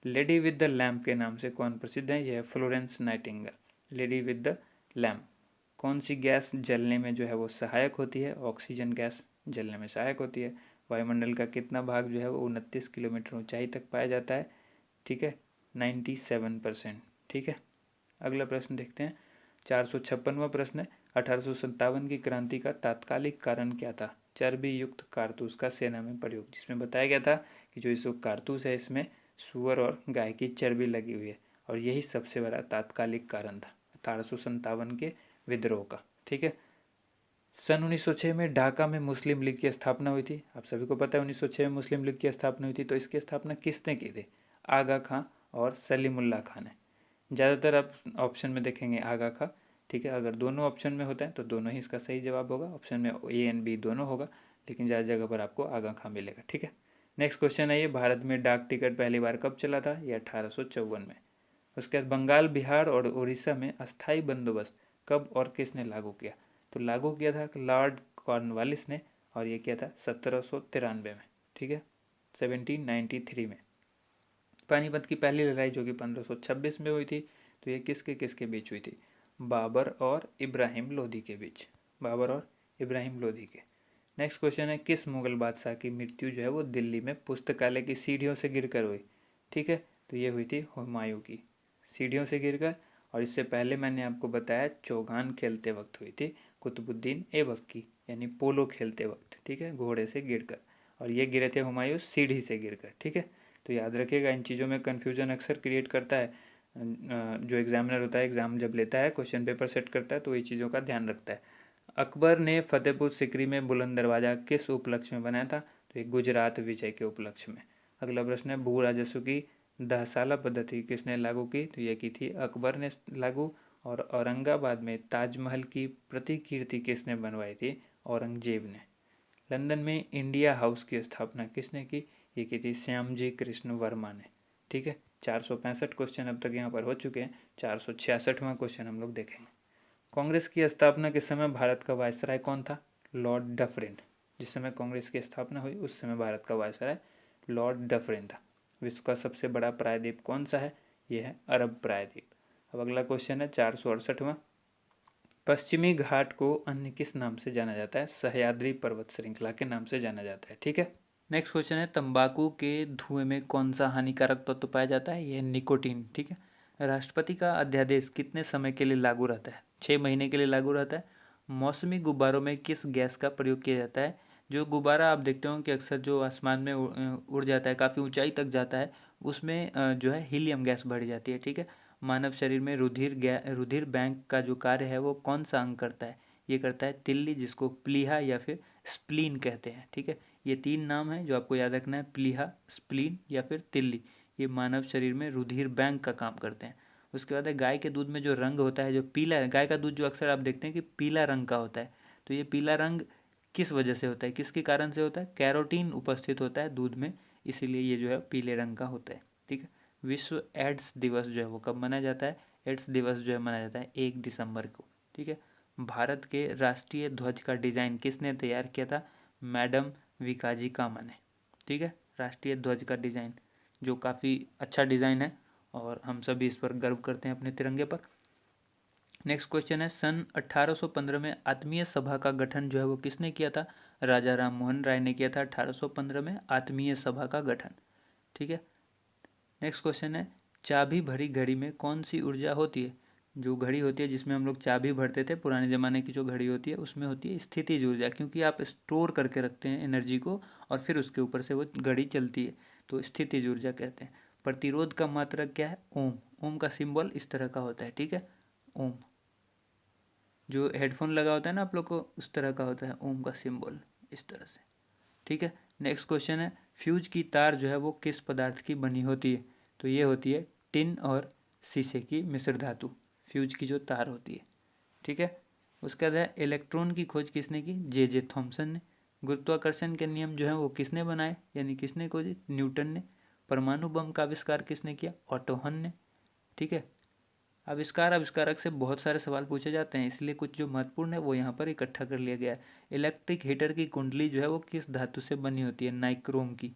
Lady with the lamp के नाम से कौन प्रसिद्ध है? यह Florence Nightingale. Lady with the lamp. कौन सी गैस जलने में जो है वो सहायक होती है? ऑक्सीजन गैस जलने में सहायक होती है। वायुमंडल का कितना भाग जो है वो 29 किलोमीटर ऊंचाई तक पाया जाता है? ठीक है, 97%। ठीक है। अगला प्रश्न देखते हैं, 456वां प्रश्न है, 1857 की क्रांति का तात्कालिक कारण क्या था? चर्बी युक्त कारतूस का सेना में प्रयोग, जिसमें बताया गया था कि जो इस कारतूस है इसमें सुअर और गाय की चर्बी लगी हुई है, और यही सबसे बड़ा तात्कालिक कारण था 1857 के विद्रोह का। ठीक है। सन 1906 में ढाका में मुस्लिम लीग की स्थापना हुई थी। आप सभी को पता है 1906 में मुस्लिम लीग की स्थापना हुई थी, तो इसकी स्थापना किसने की थी? आगा खां और सलीमुल्लाह खां ने। ज़्यादातर आप ऑप्शन में देखेंगे आगा खां। ठीक है। अगर दोनों ऑप्शन में होता है तो दोनों ही इसका सही जवाब होगा। ऑप्शन में ए एंड बी दोनों होगा, लेकिन ज़्यादा जगह पर आपको आगा खां मिलेगा। ठीक है। नेक्स्ट क्वेश्चन है, ये भारत में डाक टिकट पहली बार कब चला था? ये 1854 में। उसके बाद बंगाल, बिहार और उड़ीसा में अस्थाई बंदोबस्त कब और किसने लागू किया? तो लागू किया था लॉर्ड कॉर्नवालिस ने, और ये किया था 1793 में। ठीक है, 1793 में। पानीपत की पहली लड़ाई जो कि 1526 में हुई थी, तो ये किसके किसके बीच हुई थी? बाबर और इब्राहिम लोधी के बीच। बाबर और इब्राहिम लोधी के। नेक्स्ट क्वेश्चन है, किस मुगल बादशाह की मृत्यु जो है वो दिल्ली में पुस्तकालय की सीढ़ियों से गिरकर हुई? ठीक है, तो ये हुई थी हुमायूं की, सीढ़ियों से गिरकर। और इससे पहले मैंने आपको बताया चौगान खेलते वक्त हुई थी कुतुबुद्दीन ऐबक की, यानी पोलो खेलते वक्त। ठीक है, घोड़े से गिरकर। और ये गिरे थे हुमायूं सीढ़ी से गिरकर। ठीक है, तो याद रखिएगा, इन चीज़ों में कन्फ्यूजन अक्सर क्रिएट करता है। जो एग्जामिनर होता है, एग्ज़ाम जब लेता है, क्वेश्चन पेपर सेट करता है, तो ये चीज़ों का ध्यान रखता है। अकबर ने फतेहपुर सिकरी में बुलंद दरवाज़ा किस उपलक्ष्य में बनाया था? तो ये गुजरात विजय के उपलक्ष्य में। अगला प्रश्न है, भू राजस्व की 10 पद्धति किसने लागू की? तो यह की थी अकबर ने लागू। और औरंगाबाद में ताजमहल की प्रतिकृति किसने बनवाई थी? औरंगजेब ने। लंदन में इंडिया हाउस की स्थापना किसने की? ये की थी श्यामजी कृष्ण वर्मा ने। ठीक है, 465 क्वेश्चन अब तक यहाँ पर हो चुके हैं। 466वां क्वेश्चन हम लोग देखेंगे। कांग्रेस की स्थापना के समय भारत का वायसराय कौन था? Lord Dufferin. जिस समय कांग्रेस की स्थापना हुई उस समय भारत का वायसराय लॉर्ड डफरिन था। विश्व का सबसे बड़ा प्रायद्वीप कौन सा है? यह है अरब प्रायद्वीप। अब अगला क्वेश्चन है 468वां, पश्चिमी घाट को अन्य किस नाम से जाना जाता है? सह्याद्री पर्वत श्रृंखला के नाम से जाना जाता है। ठीक है। नेक्स्ट क्वेश्चन है, तंबाकू के धुएं में कौन सा हानिकारक तत्व पाया जाता है? यह निकोटीन। ठीक है। राष्ट्रपति का अध्यादेश कितने समय के लिए लागू रहता है? 6 महीने के लिए लागू रहता है। मौसमी गुब्बारों में किस गैस का प्रयोग किया जाता है? जो गुब्बारा आप देखते हो कि अक्सर जो आसमान में उड़ जाता है, काफ़ी ऊंचाई तक जाता है, उसमें जो है हीलियम गैस बढ़ जाती है। ठीक है। मानव शरीर में रुधिर बैंक का जो कार्य है वो कौन सा अंग करता है? ये करता है तिल्ली, जिसको प्लीहा या फिर स्प्लीन कहते हैं। ठीक है, ये 3 नाम हैं जो आपको याद रखना है, प्लीहा, स्प्लीन या फिर तिल्ली। ये मानव शरीर में रुधिर बैंक का काम करते हैं। उसके बाद है, गाय के दूध में जो रंग होता है, जो पीला है, गाय का दूध जो अक्सर आप देखते हैं कि पीला रंग का होता है, तो ये पीला रंग किस वजह से होता है, किसके कारण से होता है? कैरोटीन उपस्थित होता है दूध में, इसीलिए ये जो है पीले रंग का होता है। ठीक है। विश्व एड्स दिवस जो है वो कब मनाया जाता है? एड्स दिवस जो है मनाया जाता है 1 दिसंबर को। ठीक है। भारत के राष्ट्रीय ध्वज का डिज़ाइन किसने तैयार किया था? मैडम विकाजी कामा ने। ठीक है, राष्ट्रीय ध्वज का डिज़ाइन जो काफ़ी अच्छा डिज़ाइन है, और हम सभी इस पर गर्व करते हैं अपने तिरंगे पर। नेक्स्ट क्वेश्चन है, सन 1815 में आत्मीय सभा का गठन जो है वो किसने किया था? राजा राम मोहन राय ने किया था 1815 में आत्मीय सभा का गठन। ठीक है। नेक्स्ट क्वेश्चन है, चाबी भरी घड़ी में कौन सी ऊर्जा होती है? जो घड़ी होती है जिसमें हम लोग चाबी भरते थे, पुराने ज़माने की जो घड़ी होती है उसमें होती है स्थितिज ऊर्जा, क्योंकि आप स्टोर करके रखते हैं एनर्जी को और फिर उसके ऊपर से वो घड़ी चलती है, तो स्थितिज ऊर्जा कहते हैं। प्रतिरोध का मात्रक क्या है? ओम। ओम का सिंबल इस तरह का होता है, ठीक है, ओम। जो हेडफोन लगा होता है ना आप लोग को, उस तरह का होता है ओम का सिंबल, इस तरह से, ठीक है। नेक्स्ट क्वेश्चन है, फ्यूज की तार जो है वो किस पदार्थ की बनी होती है? तो ये होती है टिन और शीशे की मिश्र धातु, फ्यूज की जो तार होती है, ठीक है। उसके बाद है, इलेक्ट्रॉन की खोज किसने की? जे थॉमसन ने। गुरुत्वाकर्षण के नियम जो है वो किसने बनाए, यानी किसने खोजे? न्यूटन ने। परमाणु बम का आविष्कार किसने किया? ऑटो हन ने, ठीक है। आविष्कारक से बहुत सारे सवाल पूछे जाते हैं, इसलिए कुछ जो महत्वपूर्ण है वो यहाँ पर इकट्ठा कर लिया गया है। इलेक्ट्रिक हीटर की कुंडली जो है वो किस धातु से बनी होती है? नाइक्रोम की,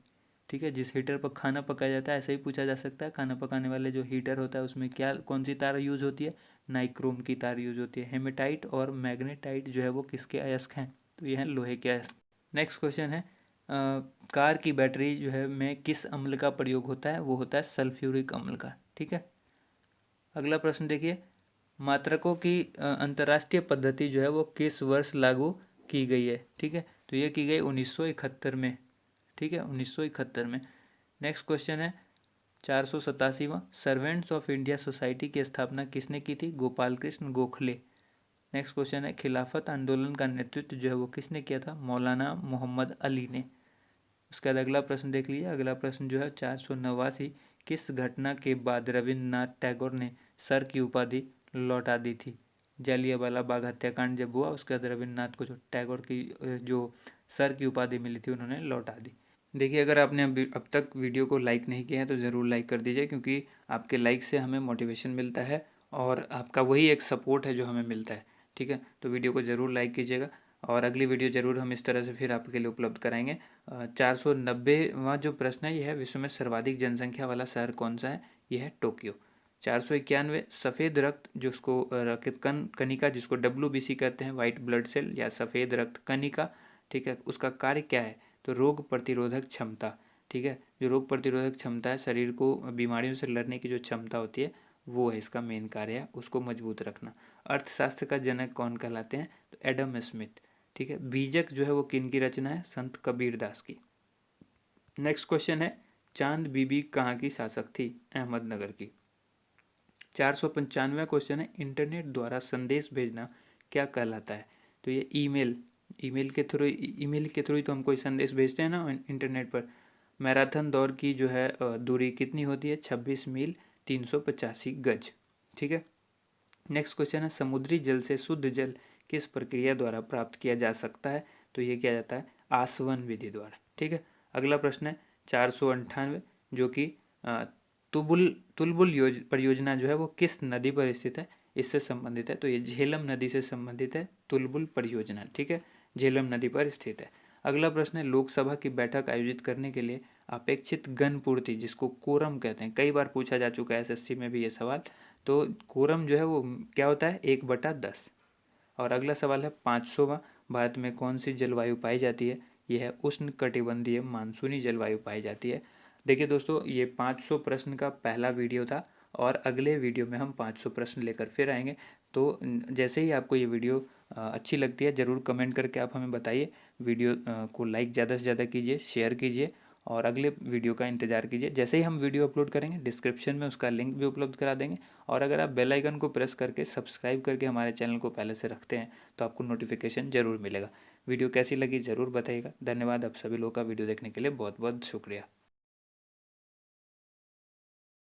ठीक है। जिस हीटर पर खाना पकाया जाता है, ऐसे ही पूछा जा सकता है, खाना पकाने वाले जो हीटर होता है उसमें क्या कौन सी तार यूज होती है? नाइक्रोम की तार यूज होती है। हेमेटाइट और मैग्नेटाइट जो है वो किसके अयस्क हैं? तो ये हैं लोहे के अयस्क। नेक्स्ट क्वेश्चन है, कार की बैटरी जो है में किस अम्ल का प्रयोग होता है? वो होता है सल्फ्यूरिक अम्ल का, ठीक है। अगला प्रश्न देखिए, मात्रकों की अंतर्राष्ट्रीय पद्धति जो है वो किस वर्ष लागू की गई है? ठीक है, तो ये की गई 1971 में, ठीक है, 1971 में। नेक्स्ट क्वेश्चन है 487वां, सर्वेंट्स ऑफ इंडिया सोसाइटी की स्थापना किसने की थी? गोपाल कृष्ण गोखले। नेक्स्ट क्वेश्चन है, खिलाफत आंदोलन का नेतृत्व जो है वो किसने किया था? मौलाना मोहम्मद अली ने। उसके बाद अगला प्रश्न देख लीजिए। अगला प्रश्न जो है 489, किस घटना के बाद रविन्द्रनाथ टैगोर ने सर की उपाधि लौटा दी थी? जालियांवाला बाग हत्याकांड जब हुआ उसके बाद रविन्द्रनाथ को जो टैगोर की जो सर की उपाधि मिली थी उन्होंने लौटा दी। देखिए, अगर आपने अब तक वीडियो को लाइक नहीं किया है तो ज़रूर लाइक कर दीजिए, क्योंकि आपके लाइक से हमें मोटिवेशन मिलता है और आपका वही एक सपोर्ट है जो हमें मिलता है, ठीक है। तो वीडियो को ज़रूर लाइक कीजिएगा और अगली वीडियो ज़रूर हम इस तरह से फिर आपके लिए उपलब्ध कराएंगे। 490वां जो प्रश्न है, यह है विश्व में सर्वाधिक जनसंख्या वाला शहर कौन सा है? यह है टोक्यो। 491, सफ़ेद रक्त जिसको रक्त कणिका जिसको WBC कहते हैं, वाइट ब्लड सेल या सफ़ेद रक्त कणिका, ठीक है, उसका कार्य क्या है? तो रोग प्रतिरोधक क्षमता, ठीक है। जो रोग प्रतिरोधक क्षमता है, शरीर को बीमारियों से लड़ने की जो क्षमता होती है वो है इसका मेन कार्य है, उसको मजबूत रखना। अर्थशास्त्र का जनक कौन कहलाते हैं? तो एडम स्मिथ, ठीक है। बीजक जो है वो किन की रचना है? संत कबीर दास की। नेक्स्ट क्वेश्चन है, चांद बीबी कहाँ की शासक थी? अहमदनगर की। 495वां क्वेश्चन है, इंटरनेट द्वारा संदेश भेजना क्या कहलाता है? तो ये ईमेल के थ्रू ही तो हम कोई संदेश भेजते हैं ना इंटरनेट पर। मैराथन दौड़ की जो है दूरी कितनी होती है? 26 मील 385 गज, ठीक है। नेक्स्ट क्वेश्चन है, समुद्री जल से शुद्ध जल किस प्रक्रिया द्वारा प्राप्त किया जा सकता है? तो ये किया जाता है आसवन विधि द्वारा, ठीक है। अगला प्रश्न है 498, जो कि तुलबुल परियोजना जो है वो किस नदी पर स्थित है? इससे संबंधित है, तो ये झेलम नदी से संबंधित है तुलबुल परियोजना, ठीक है, झेलम नदी पर स्थित है। अगला प्रश्न है, लोकसभा की बैठक आयोजित करने के लिए अपेक्षित गण पूर्ति जिसको कोरम कहते हैं, कई बार पूछा जा चुका है SSC में भी ये सवाल। तो कोरम जो है वो क्या होता है? 1/10। और अगला सवाल है 500वां, भारत में कौन सी जलवायु पाई जाती है? यह है उष्ण कटिबंधीय मानसूनी जलवायु पाई जाती है। देखिए दोस्तों, ये 500 प्रश्न का पहला वीडियो था और अगले वीडियो में हम 500 प्रश्न लेकर फिर आएंगे। तो जैसे ही आपको ये वीडियो अच्छी लगती है ज़रूर कमेंट करके आप हमें बताइए। वीडियो को लाइक ज़्यादा से ज़्यादा कीजिए, शेयर कीजिए और अगले वीडियो का इंतज़ार कीजिए। जैसे ही हम वीडियो अपलोड करेंगे डिस्क्रिप्शन में उसका लिंक भी उपलब्ध करा देंगे। और अगर आप बेल आइकन को प्रेस करके सब्सक्राइब करके हमारे चैनल को पहले से रखते हैं तो आपको नोटिफिकेशन ज़रूर मिलेगा। वीडियो कैसी लगी ज़रूर बताइएगा। धन्यवाद आप सभी लोगों का वीडियो देखने के लिए, बहुत बहुत शुक्रिया।